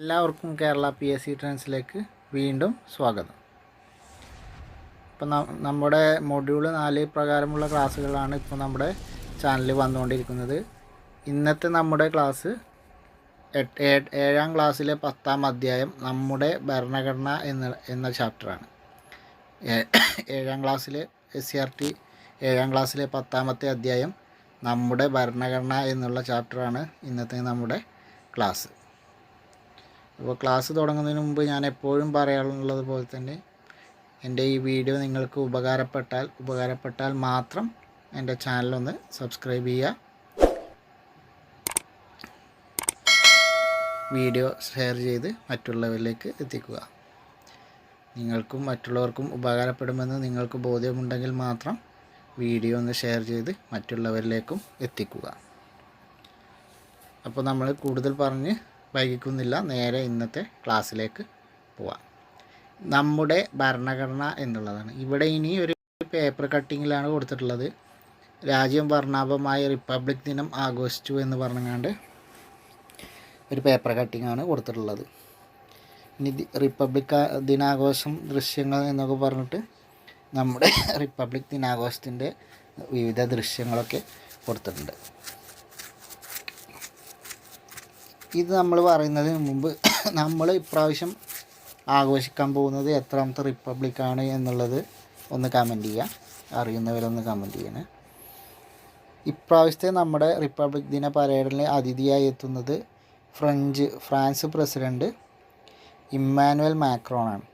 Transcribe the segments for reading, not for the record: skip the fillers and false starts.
എല്ലാവർക്കും കേരള PSC ട്രെൻഡ്സിലേക്ക് വീണ്ടും സ്വാഗതം. ഇപ്പോൾ നമ്മുടെ മൊഡ്യൂൾ 4 പ്രകാരമുള്ള ക്ലാസ്സുകളാണ് ഇപ്പോൾ നമ്മുടെ ചാനലിൽ വന്നുകൊണ്ടിരിക്കുന്നത്. ഇന്നത്തെ നമ്മുടെ ക്ലാസ് 7ാം ക്ലാസ്സിലെ 10ാം അധ്യായം നമ്മുടെ ഭരണഘടന എന്ന ചാപ്റ്ററാണ്. 7ാം ക്ലാസ്സിലെ SCRT 7ാം ക്ലാസ്സിലെ 10ാമത്തെ അധ്യായം നമ്മുടെ ഭരണഘടന എന്നുള്ള ചാപ്റ്ററാണ് ഇന്നത്തെ നമ്മുടെ ക്ലാസ്. അപ്പോൾ ക്ലാസ് തുടങ്ങുന്നതിന് മുമ്പ് ഞാൻ എപ്പോഴും പറയാറുള്ളത് പോലെ തന്നെ എൻ്റെ ഈ വീഡിയോ നിങ്ങൾക്ക് ഉപകാരപ്പെട്ടാൽ മാത്രം എൻ്റെ ചാനലൊന്ന് സബ്സ്ക്രൈബ് ചെയ്യുക, വീഡിയോ ഷെയർ ചെയ്ത് മറ്റുള്ളവരിലേക്ക് എത്തിക്കുക. നിങ്ങൾക്കും മറ്റുള്ളവർക്കും ഉപകാരപ്പെടുമെന്ന് നിങ്ങൾക്ക് ബോധ്യമുണ്ടെങ്കിൽ മാത്രം വീഡിയോ ഒന്ന് ഷെയർ ചെയ്ത് മറ്റുള്ളവരിലേക്കും എത്തിക്കുക. അപ്പോൾ നമ്മൾ കൂടുതൽ പറഞ്ഞ് വൈകിക്കുന്നില്ല, നേരെ ഇന്നത്തെ ക്ലാസ്സിലേക്ക് പോവാം. നമ്മുടെ ഭരണഘടന എന്നുള്ളതാണ്. ഇവിടെ ഇനി ഒരു പേപ്പർ കട്ടിങ്ങിലാണ് കൊടുത്തിട്ടുള്ളത്. രാജ്യം വർണ്ണാഭമായ റിപ്പബ്ലിക് ദിനം ആഘോഷിച്ചു എന്ന് പറഞ്ഞുകൊണ്ട് ഒരു പേപ്പർ കട്ടിങ്ങാണ് കൊടുത്തിട്ടുള്ളത്. ഇനി റിപ്പബ്ലിക് ദിനാഘോഷം ദൃശ്യങ്ങൾ എന്നൊക്കെ പറഞ്ഞിട്ട് നമ്മുടെ റിപ്പബ്ലിക് ദിനാഘോഷത്തിൻ്റെ വിവിധ ദൃശ്യങ്ങളൊക്കെ കൊടുത്തിട്ടുണ്ട്. ഇത് നമ്മൾ പറയുന്നതിന് മുമ്പ് നമ്മൾ ഇപ്രാവശ്യം ആഘോഷിക്കാൻ പോകുന്നത് എത്രാമത്തെ റിപ്പബ്ലിക്കാണ് എന്നുള്ളത് ഒന്ന് കമൻറ്റ് ചെയ്യുക. അറിയുന്നവരൊന്ന് കമൻറ്റ് ചെയ്യണേ. ഇപ്രാവശ്യത്തെ നമ്മുടെ റിപ്പബ്ലിക് ദിന പരേഡിൽ അതിഥിയായി എത്തുന്നത് ഫ്രാൻസ് പ്രസിഡൻറ്റ് ഇമ്മാനുവൽ മാക്രോണാണ്.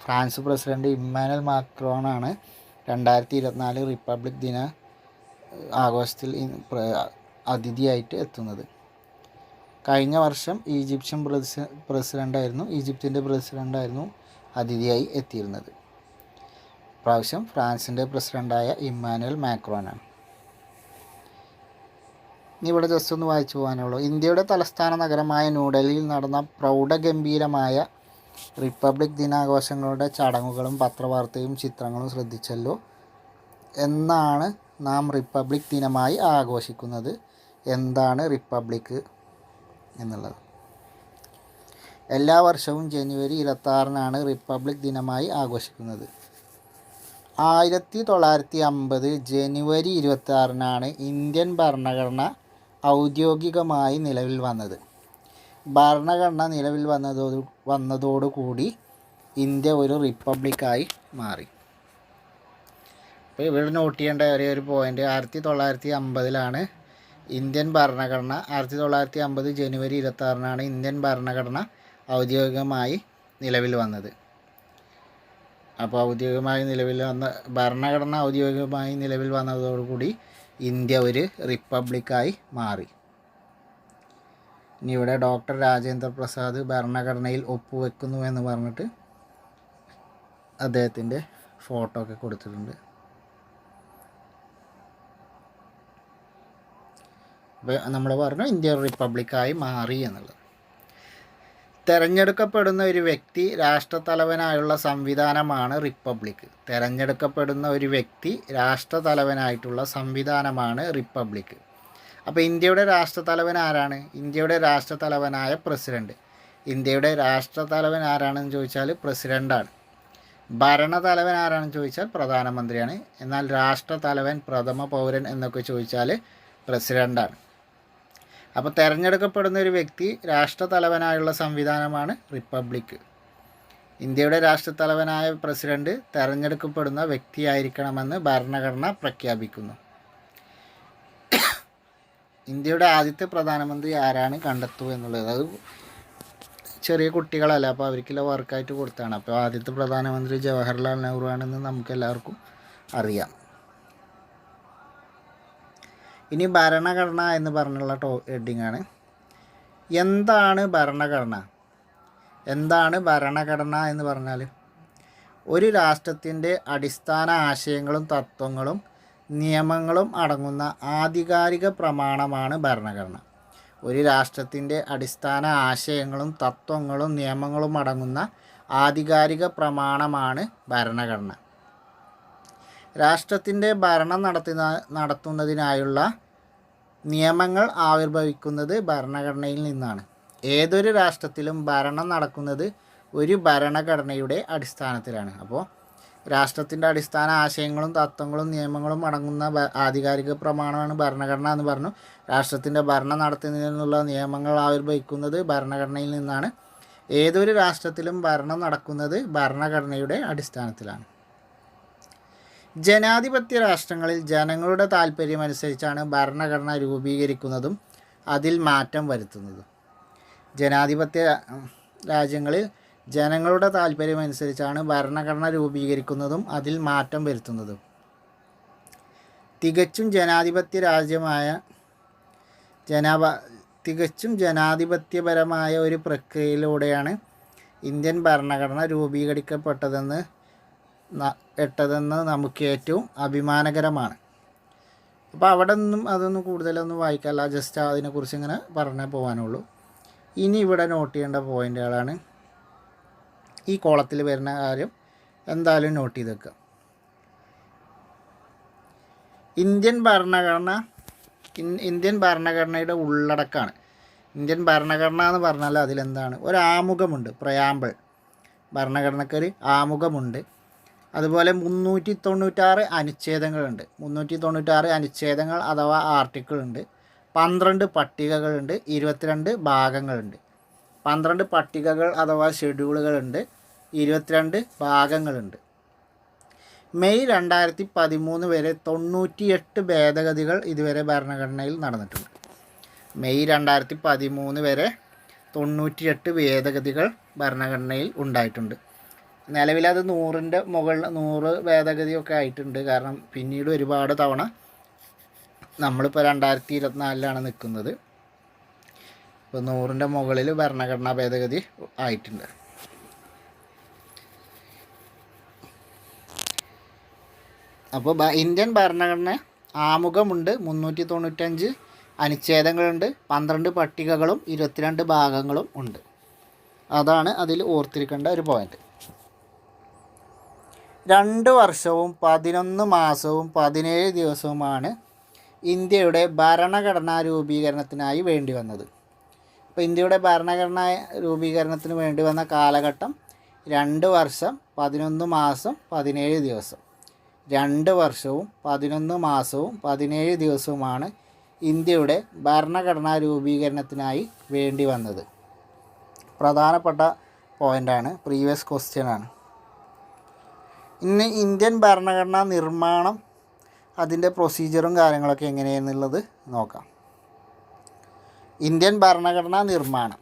ഫ്രാൻസ് പ്രസിഡൻറ്റ് ഇമ്മാനുവൽ മാക്രോണാണ് 2024 റിപ്പബ്ലിക് ദിന ആഘോഷത്തിൽ അതിഥിയായിട്ട് എത്തുന്നത്. കഴിഞ്ഞ വർഷം ഈജിപ്തിൻ്റെ പ്രസിഡൻ്റായിരുന്നു അതിഥിയായി എത്തിയിരുന്നത്. പ്രാവശ്യം ഫ്രാൻസിൻ്റെ പ്രസിഡൻ്റായ ഇമ്മാനുവൽ മാക്രോണാണ്. ഇവിടെ ജസ്റ്റ് ഒന്ന് വായിച്ചു പോകാനുള്ളൂ. ഇന്ത്യയുടെ തലസ്ഥാന നഗരമായ ന്യൂഡൽഹിയിൽ നടന്ന പ്രൗഢഗംഭീരമായ റിപ്പബ്ലിക് ദിനാഘോഷങ്ങളുടെ ചടങ്ങുകളും പത്രവാർത്തയും ചിത്രങ്ങളും ശ്രദ്ധിച്ചല്ലോ. എന്നാണ് നാം റിപ്പബ്ലിക് ദിനമായി ആഘോഷിക്കുന്നത്? എന്താണ് റിപ്പബ്ലിക് എന്നുള്ളത്? എല്ലാ വർഷവും ജനുവരി 26-നാണ് റിപ്പബ്ലിക് ദിനമായി ആഘോഷിക്കുന്നത്. 1950 ജനുവരി 26-നാണ് ഇന്ത്യൻ ഭരണഘടന ഔദ്യോഗികമായി നിലവിൽ വന്നത്. ഭരണഘടന നിലവിൽ വന്നതോടുകൂടി ഇന്ത്യ ഒരു റിപ്പബ്ലിക്കായി മാറി. അപ്പോൾ ഇവിടെ നോട്ട് ചെയ്യേണ്ട ഒരു പോയിൻ്റ്, 1950-ലാണ് ഇന്ത്യൻ ഭരണഘടന 1950 ജനുവരി 26-നാണ് ഇന്ത്യൻ ഭരണഘടന ഔദ്യോഗികമായി നിലവിൽ വന്നത്. അപ്പോൾ ഭരണഘടന ഔദ്യോഗികമായി നിലവിൽ വന്നതോടുകൂടി ഇന്ത്യ ഒരു റിപ്പബ്ലിക്കായി മാറി. ഇനി ഇവിടെ ഡോക്ടർ രാജേന്ദ്ര പ്രസാദ് ഭരണഘടനയിൽ ഒപ്പുവെക്കുന്നു എന്ന് പറഞ്ഞിട്ട് അദ്ദേഹത്തിൻ്റെ ഫോട്ടോ ഒക്കെ കൊടുത്തിട്ടുണ്ട്. അപ്പോൾ നമ്മൾ പറഞ്ഞു ഇന്ത്യ റിപ്പബ്ലിക്കായി മാറി എന്നുള്ളത്. തെരഞ്ഞെടുക്കപ്പെടുന്ന ഒരു വ്യക്തി രാഷ്ട്രത്തലവനായുള്ള സംവിധാനമാണ് റിപ്പബ്ലിക്. തെരഞ്ഞെടുക്കപ്പെടുന്ന ഒരു വ്യക്തി രാഷ്ട്രത്തലവനായിട്ടുള്ള സംവിധാനമാണ് റിപ്പബ്ലിക്. അപ്പോൾ ഇന്ത്യയുടെ രാഷ്ട്രത്തലവൻ ആരാണ്? ഇന്ത്യയുടെ രാഷ്ട്രത്തലവനായ പ്രസിഡൻറ്റ്. ഇന്ത്യയുടെ രാഷ്ട്രത്തലവൻ ആരാണെന്ന് ചോദിച്ചാൽ പ്രസിഡൻ്റാണ്. ഭരണതലവൻ ആരാണെന്ന് ചോദിച്ചാൽ പ്രധാനമന്ത്രിയാണ്. എന്നാൽ രാഷ്ട്രത്തലവൻ, പ്രഥമ പൗരൻ എന്നൊക്കെ ചോദിച്ചാൽ പ്രസിഡൻ്റാണ്. അപ്പോൾ തിരഞ്ഞെടുക്കപ്പെടുന്ന ഒരു വ്യക്തി രാഷ്ട്രത്തലവനായുള്ള സംവിധാനമാണ് റിപ്പബ്ലിക്. ഇന്ത്യയുടെ രാഷ്ട്രത്തലവനായ പ്രസിഡന്റ് തിരഞ്ഞെടുക്കപ്പെടുന്ന വ്യക്തിയായിരിക്കണമെന്ന് ഭരണഘടന പ്രഖ്യാപിക്കുന്നു. ഇന്ത്യയുടെ ആദ്യത്തെ പ്രധാനമന്ത്രി ആരാണ് കണ്ടെത്തുക എന്നുള്ളത് അത് ചെറിയ കുട്ടികളല്ല, അപ്പോൾ അവർക്കുള്ള വർക്കായിട്ട് കൊടുത്താണ്. അപ്പോൾ ആദ്യത്തെ പ്രധാനമന്ത്രി ജവഹർലാൽ നെഹ്റു ആണെന്ന് നമുക്കെല്ലാവർക്കും അറിയാം. ഇനി ഭരണഘടന എന്ന് പറഞ്ഞുള്ള ഹെഡിങ്ങാണ്. എന്താണ് ഭരണഘടന? എന്താണ് ഭരണഘടന എന്ന് പറഞ്ഞാൽ ഒരു രാഷ്ട്രത്തിൻ്റെ അടിസ്ഥാന ആശയങ്ങളും തത്വങ്ങളും നിയമങ്ങളും അടങ്ങുന്ന ആധികാരിക പ്രമാണമാണ് ഭരണഘടന. ഒരു രാഷ്ട്രത്തിൻ്റെ അടിസ്ഥാന ആശയങ്ങളും തത്വങ്ങളും നിയമങ്ങളും അടങ്ങുന്ന ആധികാരിക പ്രമാണമാണ് ഭരണഘടന. രാഷ്ട്രത്തിൻ്റെ ഭരണം നടത്തുന്നതിനായുള്ള നിയമങ്ങൾ ആവിർഭവിക്കുന്നത് ഭരണഘടനയിൽ നിന്നാണ്. ഏതൊരു രാഷ്ട്രത്തിലും ഭരണം നടക്കുന്നത് ഒരു ഭരണഘടനയുടെ അടിസ്ഥാനത്തിലാണ്. അപ്പോൾ രാഷ്ട്രത്തിൻ്റെ അടിസ്ഥാന ആശയങ്ങളും തത്വങ്ങളും നിയമങ്ങളും അടങ്ങുന്ന ആധികാരിക പ്രമാണമാണ് ഭരണഘടന എന്ന് പറഞ്ഞു. രാഷ്ട്രത്തിൻ്റെ ഭരണം നടത്തുന്നതിനുള്ള നിയമങ്ങൾ ആവിർഭവിക്കുന്നത് ഭരണഘടനയിൽ നിന്നാണ്. ഏതൊരു രാഷ്ട്രത്തിലും ഭരണം നടക്കുന്നത് ഭരണഘടനയുടെ അടിസ്ഥാനത്തിലാണ്. ജനാധിപത്യ രാഷ്ട്രങ്ങളിൽ ജനങ്ങളുടെ താൽപ്പര്യമനുസരിച്ചാണ് ഭരണഘടന രൂപീകരിക്കുന്നതും അതിൽ മാറ്റം വരുത്തുന്നതും. ജനാധിപത്യ രാജ്യങ്ങളിൽ ജനങ്ങളുടെ താൽപ്പര്യമനുസരിച്ചാണ് ഭരണഘടന രൂപീകരിക്കുന്നതും അതിൽ മാറ്റം വരുത്തുന്നതും. തികച്ചും ജനാധിപത്യപരമായ ഒരു പ്രക്രിയയിലൂടെയാണ് ഇന്ത്യൻ ഭരണഘടന രൂപീകരിക്കപ്പെട്ടതെന്ന് നമുക്ക് ഏറ്റവും അഭിമാനകരമാണ്. അപ്പോൾ അവിടെ നിന്നും അതൊന്നും കൂടുതലൊന്നും വായിക്കാല്ല, ജസ്റ്റ് അതിനെക്കുറിച്ച് ഇങ്ങനെ പറഞ്ഞേ പോകാനുള്ളൂ. ഇനി ഇവിടെ നോട്ട് ചെയ്യേണ്ട പോയിൻ്റുകളാണ്. ഈ കോളത്തിൽ വരുന്ന കാര്യം എന്തായാലും നോട്ട് ചെയ്ത് വെക്കുക. ഇന്ത്യൻ ഭരണഘടനയുടെ ഉള്ളടക്കമാണ്. ഇന്ത്യൻ ഭരണഘടന എന്ന് പറഞ്ഞാൽ അതിലെന്താണ്? ഒരു ആമുഖമുണ്ട്, പ്രയാമ്പിൾ. ഭരണഘടനയ്ക്കൊരു ആമുഖമുണ്ട്. അതുപോലെ 396 അനുച്ഛേദങ്ങളുണ്ട്. 396 അനുച്ഛേദങ്ങൾ അഥവാ ആർട്ടിക്കിളുണ്ട്. 12 പട്ടികകളുണ്ട്. 22 ഭാഗങ്ങളുണ്ട്. 12 പട്ടികകൾ അഥവാ ഷെഡ്യൂളുകളുണ്ട്. 22 ഭാഗങ്ങളുണ്ട്. മെയ് 2013 വരെ 98 ഭേദഗതികൾ ഇതുവരെ ഭരണഘടനയിൽ നടന്നിട്ടുണ്ട്. മെയ് 2013 വരെ 98 ഭേദഗതികൾ ഭരണഘടനയിൽ ഉണ്ടായിട്ടുണ്ട്. നിലവിൽ അത് 100ൻ്റെ മുകളിൽ 100 ഭേദഗതിയൊക്കെ ആയിട്ടുണ്ട്. കാരണം പിന്നീട് ഒരുപാട് തവണ നമ്മളിപ്പോൾ 2024 നിൽക്കുന്നത്. ഇപ്പോൾ 100ൻ്റെ മുകളിൽ ഭരണഘടനാ ഭേദഗതി ആയിട്ടുണ്ട്. അപ്പോൾ ഇന്ത്യൻ ഭരണഘടന ആമുഖമുണ്ട്, 395 അനുച്ഛേദങ്ങളുണ്ട്, 12 പട്ടികകളും 22 ഭാഗങ്ങളും ഉണ്ട്. അതാണ് അതിൽ ഓർത്തിരിക്കേണ്ട ഒരു പോയിന്റ്. 2 വർഷവും 11 മാസവും 17 ദിവസവുമാണ് ഇന്ത്യയുടെ ഭരണഘടനാ രൂപീകരണത്തിനായി വേണ്ടി വന്നത്. അപ്പോൾ ഇന്ത്യയുടെ ഭരണഘടനാ രൂപീകരണത്തിന് വേണ്ടി വന്ന കാലഘട്ടം 2 വർഷം 11 മാസം 17 ദിവസം. 2 വർഷവും 11 മാസവും 17 ദിവസവുമാണ് ഇന്ത്യയുടെ ഭരണഘടനാ രൂപീകരണത്തിനായി വേണ്ടി വന്നത്. പ്രധാനപ്പെട്ട പോയിൻ്റാണ്, പ്രീവിയസ് ക്വസ്റ്റ്യനാണ്. ഇനി ഇന്ത്യൻ ഭരണഘടനാ നിർമ്മാണം, അതിൻ്റെ പ്രൊസീജിയറും കാര്യങ്ങളൊക്കെ എങ്ങനെയാണെന്നുള്ളത് നോക്കാം. ഇന്ത്യൻ ഭരണഘടനാ നിർമ്മാണം.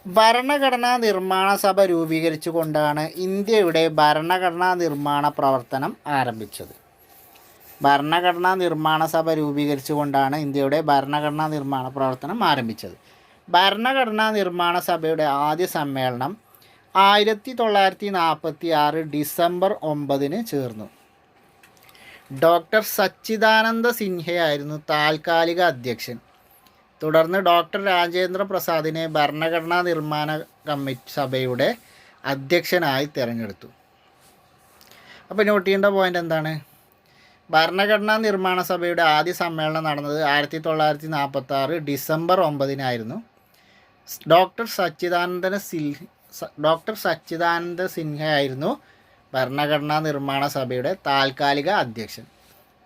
ഭരണഘടനാ നിർമ്മാണ സഭ രൂപീകരിച്ചുകൊണ്ടാണ് ഇന്ത്യയുടെ ഭരണഘടനാ നിർമ്മാണ പ്രവർത്തനം ആരംഭിച്ചത്. ഭരണഘടനാ നിർമ്മാണ സഭ രൂപീകരിച്ചുകൊണ്ടാണ് ഇന്ത്യയുടെ ഭരണഘടനാ നിർമ്മാണ പ്രവർത്തനം ആരംഭിച്ചത്. ഭരണഘടനാ നിർമ്മാണ സഭയുടെ ആദ്യ സമ്മേളനം 1946 ഡിസംബർ 9 ചേർന്നു. ഡോക്ടർ സച്ചിദാനന്ദ സിൻഹയായിരുന്നു താൽക്കാലിക അധ്യക്ഷൻ. തുടർന്ന് ഡോക്ടർ രാജേന്ദ്ര പ്രസാദിനെ ഭരണഘടനാ നിർമ്മാണ സഭയുടെ അധ്യക്ഷനായി തിരഞ്ഞെടുത്തു. അപ്പോൾ നോട്ട് ചെയ്യേണ്ട പോയിൻ്റ് എന്താണ്? ഭരണഘടനാ നിർമ്മാണ സഭയുടെ ആദ്യ സമ്മേളനം നടന്നത് 1946 ഡിസംബർ 9 ഡോക്ടർ സച്ചിദാനന്ദ സിൻഹയായിരുന്നു ഭരണഘടനാ നിർമ്മാണ സഭയുടെ താൽക്കാലിക അധ്യക്ഷൻ.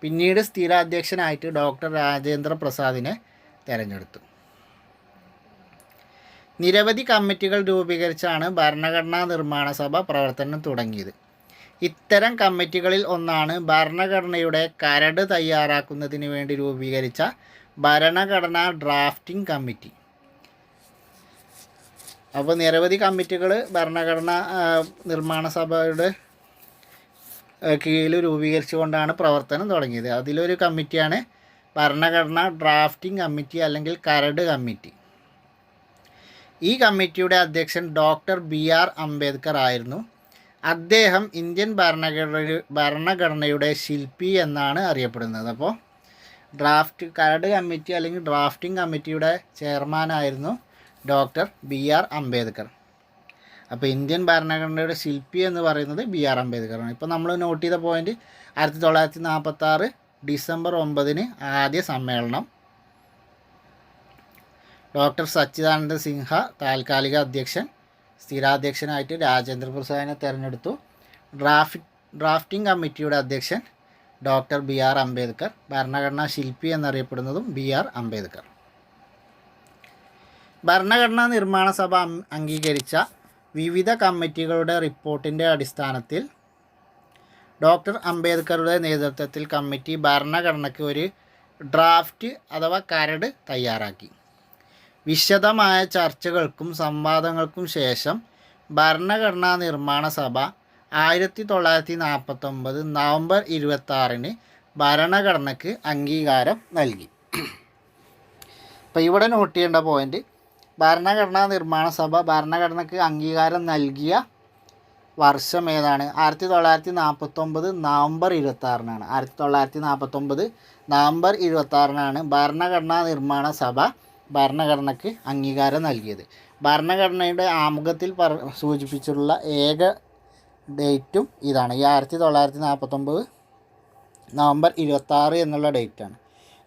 പിന്നീട് സ്ഥിര അധ്യക്ഷനായിട്ട് ഡോക്ടർ രാജേന്ദ്ര പ്രസാദിനെ തിരഞ്ഞെടുത്തു. നിരവധി കമ്മിറ്റികൾ രൂപീകരിച്ചാണ് ഭരണഘടനാ നിർമ്മാണ സഭ പ്രവർത്തനം തുടങ്ങിയത്. ഇത്തരം കമ്മിറ്റികളിൽ ഒന്നാണ് ഭരണഘടനയുടെ കരട് തയ്യാറാക്കുന്നതിന് വേണ്ടി രൂപീകരിച്ച ഭരണഘടനാ ഡ്രാഫ്റ്റിംഗ് കമ്മിറ്റി. അപ്പോൾ നിരവധി കമ്മിറ്റികൾ ഭരണഘടനാ നിർമ്മാണ സഭയുടെ കീഴിൽ രൂപീകരിച്ചുകൊണ്ടാണ് പ്രവർത്തനം തുടങ്ങിയത്. അതിലൊരു കമ്മിറ്റിയാണ് ഭരണഘടനാ ഡ്രാഫ്റ്റിംഗ് കമ്മിറ്റി അല്ലെങ്കിൽ കരട് കമ്മിറ്റി. ഈ കമ്മിറ്റിയുടെ അധ്യക്ഷൻ ഡോക്ടർ BR അംബേദ്കർ ആയിരുന്നു. അദ്ദേഹം ഇന്ത്യൻ ഭരണഘടനയുടെ ശില്പി എന്നാണ് അറിയപ്പെടുന്നത്. അപ്പോൾ കരട് കമ്മിറ്റി അല്ലെങ്കിൽ ഡ്രാഫ്റ്റിംഗ് കമ്മിറ്റിയുടെ ചെയർമാനായിരുന്നു ഡോക്ടർ BR അംബേദ്കർ. അപ്പോൾ ഇന്ത്യൻ ഭരണഘടനയുടെ ശില്പി എന്ന് പറയുന്നത് BR അംബേദ്കറാണ്. ഇപ്പോൾ നമ്മൾ നോട്ട് ചെയ്ത പോയിന്റ് 1946 ഡിസംബർ 9 ആദ്യ സമ്മേളനം. ഡോക്ടർ സച്ചിദാനന്ദ സിൻഹ താൽക്കാലിക അധ്യക്ഷൻ, സ്ഥിരാധ്യക്ഷനായിട്ട് രാജേന്ദ്ര പ്രസാദിനെ തിരഞ്ഞെടുത്തു. ഡ്രാഫ്റ്റിംഗ് കമ്മിറ്റിയുടെ അധ്യക്ഷൻ ഡോക്ടർ ബി ആർ അംബേദ്കർ. ഭരണഘടനാ ശില്പി എന്നറിയപ്പെടുന്നതും ബി ആർ അംബേദ്കർ. ഭരണഘടനാ നിർമ്മാണ സഭ അംഗീകരിച്ച വിവിധ കമ്മിറ്റികളുടെ റിപ്പോർട്ടിൻ്റെ അടിസ്ഥാനത്തിൽ ഡോക്ടർ അംബേദ്കറുടെ നേതൃത്വത്തിൽ കമ്മിറ്റി ഭരണഘടനയ്ക്ക് ഒരു ഡ്രാഫ്റ്റ് അഥവാ കരട് തയ്യാറാക്കി. വിശദമായ ചർച്ചകൾക്കും സംവാദങ്ങൾക്കും ശേഷം ഭരണഘടനാ നിർമ്മാണ സഭ 1949 നവംബർ 26 ഭരണഘടനയ്ക്ക് അംഗീകാരം നൽകി. അപ്പോൾ ഇവിടെ നോട്ട് ചെയ്യേണ്ട പോയിൻ്റ്, ഭരണഘടനാ നിർമ്മാണ സഭ ഭരണഘടനയ്ക്ക് അംഗീകാരം നൽകിയ വർഷം ഏതാണ്? 1949 നവംബർ 26 1949 നവംബർ 26 ഭരണഘടനാ നിർമ്മാണ സഭ ഭരണഘടനയ്ക്ക് അംഗീകാരം നൽകിയത്. ഭരണഘടനയുടെ ആമുഖത്തിൽ സൂചിപ്പിച്ചിട്ടുള്ള ഏക ഡേറ്റും ഇതാണ്. ഈ 1949 നവംബർ 26 എന്നുള്ള ഡേറ്റാണ്.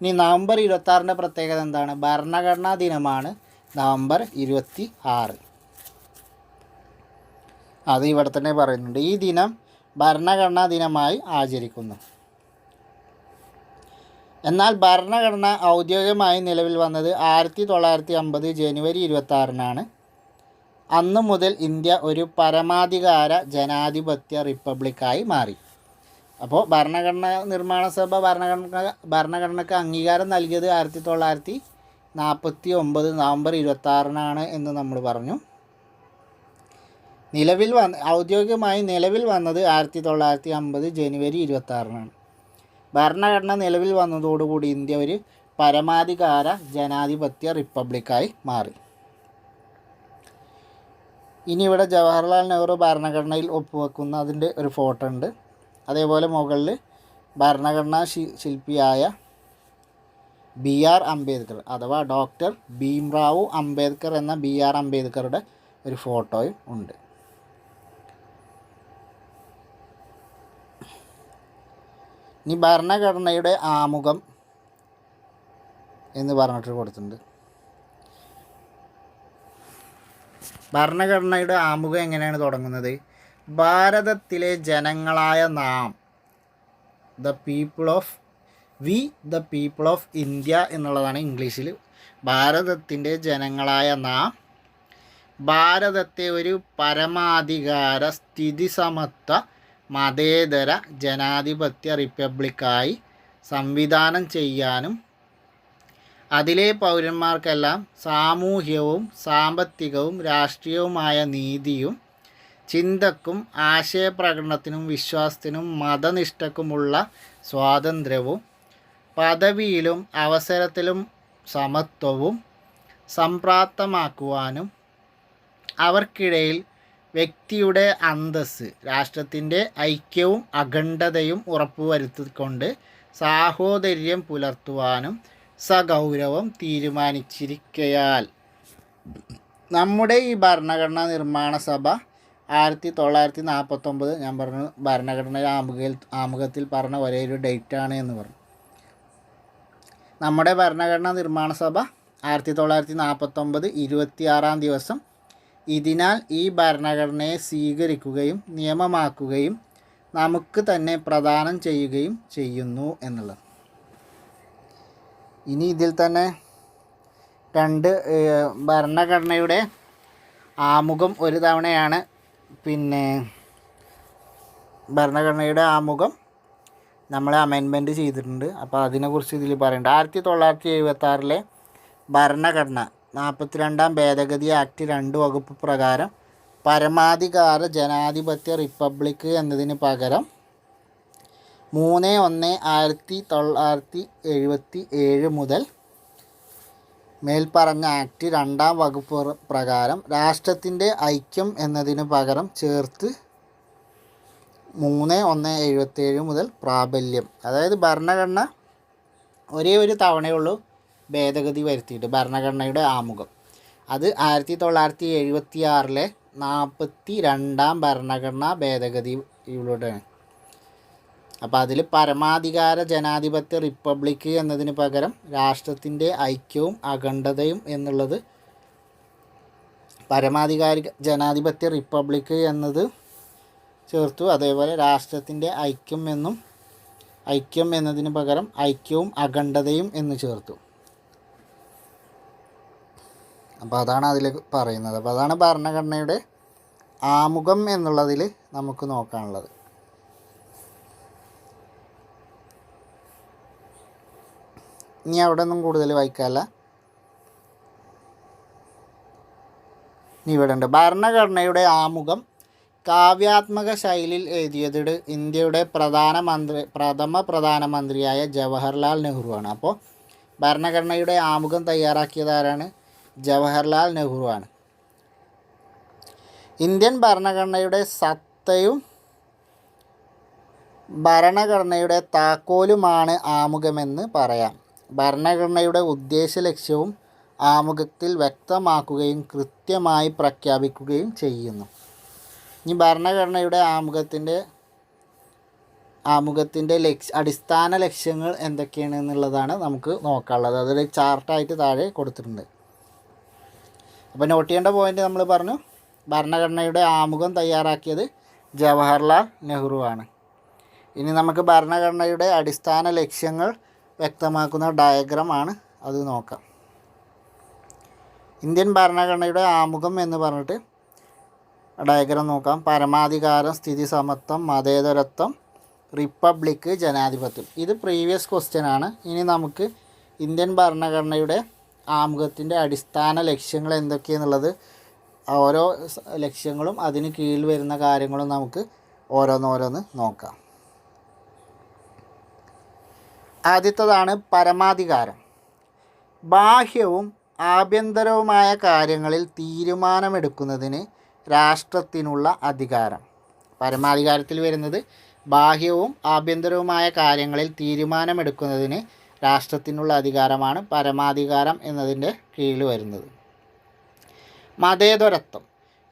ഇനി നവംബർ 26 പ്രത്യേകത എന്താണ്? ഭരണഘടനാ ദിനമാണ് നവംബർ 26. അത് ഇവിടെ തന്നെ പറയുന്നുണ്ട്. ഈ ദിനം ഭരണഘടനാ ദിനമായി ആചരിക്കുന്നു. എന്നാൽ ഭരണഘടന ഔദ്യോഗികമായി നിലവിൽ വന്നത് 1950 ജനുവരി 26 അന്നു മുതൽ ഇന്ത്യ ഒരു പരമാധികാര ജനാധിപത്യ റിപ്പബ്ലിക്കായി മാറി. അപ്പോൾ ഭരണഘടനാ നിർമ്മാണ സഭ ഭരണഘടനയ്ക്ക് അംഗീകാരം നൽകിയത് 1949 നവംബർ 26 എന്ന് നമ്മൾ പറഞ്ഞു. ഔദ്യോഗികമായി നിലവിൽ വന്നത് 1950 ജനുവരി 26 ഭരണഘടന നിലവിൽ വന്നതോടുകൂടി ഇന്ത്യ ഒരു പരമാധികാര ജനാധിപത്യ റിപ്പബ്ലിക്കായി മാറി. ഇനി ഇവിടെ ജവഹർലാൽ നെഹ്റു ഭരണഘടനയിൽ ഒപ്പുവെക്കുന്ന അതിൻ്റെ ഒരു ഫോട്ടോ ഉണ്ട്. അതേപോലെ മുകളിൽ ഭരണഘടനാ ശില്പിയായ ബി ആർ അംബേദ്കർ അഥവാ ഡോക്ടർ ഭീംറാവു അംബേദ്കർ എന്ന ബി ആർ അംബേദ്കറുടെ ഒരു ഫോട്ടോയും ഉണ്ട്. ഇനി ഭരണഘടനയുടെ ആമുഖം എന്ന് പറഞ്ഞിട്ട് കൊടുത്തിട്ടുണ്ട്. ഭരണഘടനയുടെ ആമുഖം എങ്ങനെയാണ് തുടങ്ങുന്നത്? ഭാരതത്തിലെ ജനങ്ങളായ നാം, ദ പീപ്പിൾ ഓഫ് ഇന്ത്യ എന്നുള്ളതാണ് ഇംഗ്ലീഷിൽ. ഭാരതത്തിൻ്റെ ജനങ്ങളായ നാം ഭാരതത്തെ ഒരു പരമാധികാര സ്ഥിതിസമത്വ മതേതര ജനാധിപത്യ റിപ്പബ്ലിക്കായി സംവിധാനം ചെയ്യാനും അതിലെ പൗരന്മാർക്കെല്ലാം സാമൂഹ്യവും സാമ്പത്തികവും രാഷ്ട്രീയവുമായ നീതിയും ചിന്തക്കും ആശയപ്രകടനത്തിനും വിശ്വാസത്തിനും മതനിഷ്ഠക്കുമുള്ള സ്വാതന്ത്ര്യവും പദവിയിലും അവസരത്തിലും സമത്വവും സംപ്രാപ്തമാക്കുവാനും അവർക്കിടയിൽ വ്യക്തിയുടെ അന്തസ്സ്, രാഷ്ട്രത്തിൻ്റെ ഐക്യവും അഖണ്ഡതയും ഉറപ്പുവരുത്തിക്കൊണ്ട് സാഹോദര്യം പുലർത്തുവാനും സഗൗരവം തീരുമാനിച്ചിരിക്കയാൽ നമ്മുടെ ഈ ഭരണഘടനാ നിർമ്മാണ സഭ 1949 ഞാൻ പറഞ്ഞു ഭരണഘടനയുടെ ആമുഖത്തിൽ പറഞ്ഞ ഒരേ ഒരു ഡേറ്റാണ് എന്ന് പറഞ്ഞു. നമ്മുടെ ഭരണഘടനാ നിർമ്മാണ സഭ 1949 26 ദിവസം ഇതിനാൽ ഈ ഭരണഘടനയെ സ്വീകരിക്കുകയും നിയമമാക്കുകയും നമുക്ക് തന്നെ പ്രദാനം ചെയ്യുകയും ചെയ്യുന്നു എന്നുള്ളത്. ഇനി ഇതിൽ തന്നെ രണ്ട് ഭരണഘടനയുടെ ആമുഖം ഒരു തവണയാണ് ഭരണഘടനയുടെ ആമുഖം നമ്മൾ അമെൻമെൻറ്റ് ചെയ്തിട്ടുണ്ട്. അപ്പോൾ അതിനെക്കുറിച്ച് ഇതിൽ പറയേണ്ട 1976 ഭരണഘടന 42 ഭേദഗതി ആക്ട് 2 വകുപ്പ് പ്രകാരം പരമാധികാര ജനാധിപത്യ റിപ്പബ്ലിക്ക് എന്നതിന് പകരം 3/1/1977 മുതൽ മേൽപ്പറഞ്ഞ ആക്ട് 2 വകുപ്പ് പ്രകാരം രാഷ്ട്രത്തിൻ്റെ ഐക്യം എന്നതിന് പകരം ചേർത്ത് 3/1/77 മുതൽ പ്രാബല്യം. അതായത് ഭരണഘടന ഒരേ ഒരു തവണയുള്ളൂ ഭേദഗതി വരുത്തിയിട്ട് ഭരണഘടനയുടെ ആമുഖം. അത് 1976 42 ഭരണഘടനാ ഭേദഗതിയിലൂടെയാണ്. അപ്പോൾ അതിൽ പരമാധികാര ജനാധിപത്യ റിപ്പബ്ലിക്ക് എന്നതിന് പകരം രാഷ്ട്രത്തിൻ്റെ ഐക്യവും അഖണ്ഡതയും എന്നുള്ളത് പരമാധികാരി ജനാധിപത്യ റിപ്പബ്ലിക്ക് എന്നത് ചേർത്തു. അതേപോലെ രാഷ്ട്രത്തിൻ്റെ ഐക്യം എന്നതിന് പകരം ഐക്യവും അഖണ്ഡതയും എന്ന് ചേർത്തു. അപ്പോൾ അതാണ് അതിൽ പറയുന്നത്. അപ്പോൾ അതാണ് ഭരണഘടനയുടെ ആമുഖം എന്നുള്ളതിൽ നമുക്ക് നോക്കാനുള്ളത്. ഇനി അവിടെ ഒന്നും കൂടുതൽ വായിക്കാമല്ല. ഇനി ഇവിടെ ഉണ്ട്. ഭരണഘടനയുടെ ആമുഖം കാവ്യാത്മക ശൈലിയിൽ എഴുതിയത് ഇന്ത്യയുടെ പ്രഥമ പ്രധാനമന്ത്രിയായ ജവഹർലാൽ നെഹ്റുവാണ്. അപ്പോൾ ഭരണഘടനയുടെ ആമുഖം തയ്യാറാക്കിയത് ആരാണ്? ജവഹർലാൽ നെഹ്റുവാണ്. ഇന്ത്യൻ ഭരണഘടനയുടെ സത്തയും ഭരണഘടനയുടെ താക്കോലുമാണ് ആമുഖമെന്ന് പറയാം. ഭരണഘടനയുടെ ഉദ്ദേശ ലക്ഷ്യവും ആമുഖത്തിൽ വ്യക്തമാക്കുകയും കൃത്യമായി പ്രഖ്യാപിക്കുകയും ചെയ്യുന്നു. ഇനി ഭരണഘടനയുടെ ആമുഖത്തിൻ്റെ അടിസ്ഥാന ലക്ഷ്യങ്ങൾ എന്തൊക്കെയാണ് എന്നുള്ളതാണ് നമുക്ക് നോക്കാനുള്ളത്. അതൊരു ചാർട്ടായിട്ട് താഴെ കൊടുത്തിട്ടുണ്ട്. അപ്പോൾ നോട്ട് ചെയ്യേണ്ട പോയിൻ്റ് നമ്മൾ പറഞ്ഞു. ഭരണഘടനയുടെ ആമുഖം തയ്യാറാക്കിയത് ജവഹർലാൽ നെഹ്റു ആണ്. ഇനി നമുക്ക് ഭരണഘടനയുടെ അടിസ്ഥാന ലക്ഷ്യങ്ങൾ വ്യക്തമാക്കുന്ന ഡയഗ്രമാണ് അത് നോക്കാം. ഇന്ത്യൻ ഭരണഘടനയുടെ ആമുഖം എന്ന് പറഞ്ഞിട്ട് ഡയഗ്രം നോക്കാം. പരമാധികാരം, സ്ഥിതി സമത്വം, മതേതരത്വം, റിപ്പബ്ലിക്ക്, ജനാധിപത്യം. ഇത് പ്രീവിയസ് ക്വസ്റ്റ്യൻ ആണ്. ഇനി നമുക്ക് ഇന്ത്യൻ ഭരണഘടനയുടെ ആമുഖത്തിൻ്റെ അടിസ്ഥാന ലക്ഷ്യങ്ങൾ എന്തൊക്കെയാണെന്നുള്ളത്, ഓരോ ലക്ഷ്യങ്ങളും അതിന് കീഴിൽ വരുന്ന കാര്യങ്ങളും നമുക്ക് ഓരോന്നോരോന്ന് നോക്കാം. ആദ്യത്തേതാണ് പരമാധികാരം. ബാഹ്യവും ആഭ്യന്തരവുമായ കാര്യങ്ങളിൽ തീരുമാനമെടുക്കുന്നതിന് രാഷ്ട്രത്തിനുള്ള അധികാരം. പരമാധികാരത്തിൽ വരുന്നത് ബാഹ്യവും ആഭ്യന്തരവുമായ കാര്യങ്ങളിൽ തീരുമാനമെടുക്കുന്നതിന് രാഷ്ട്രത്തിനുള്ള അധികാരമാണ് പരമാധികാരം എന്നതിൻ്റെ കീഴിൽ വരുന്നത്. മതേതരത്വം.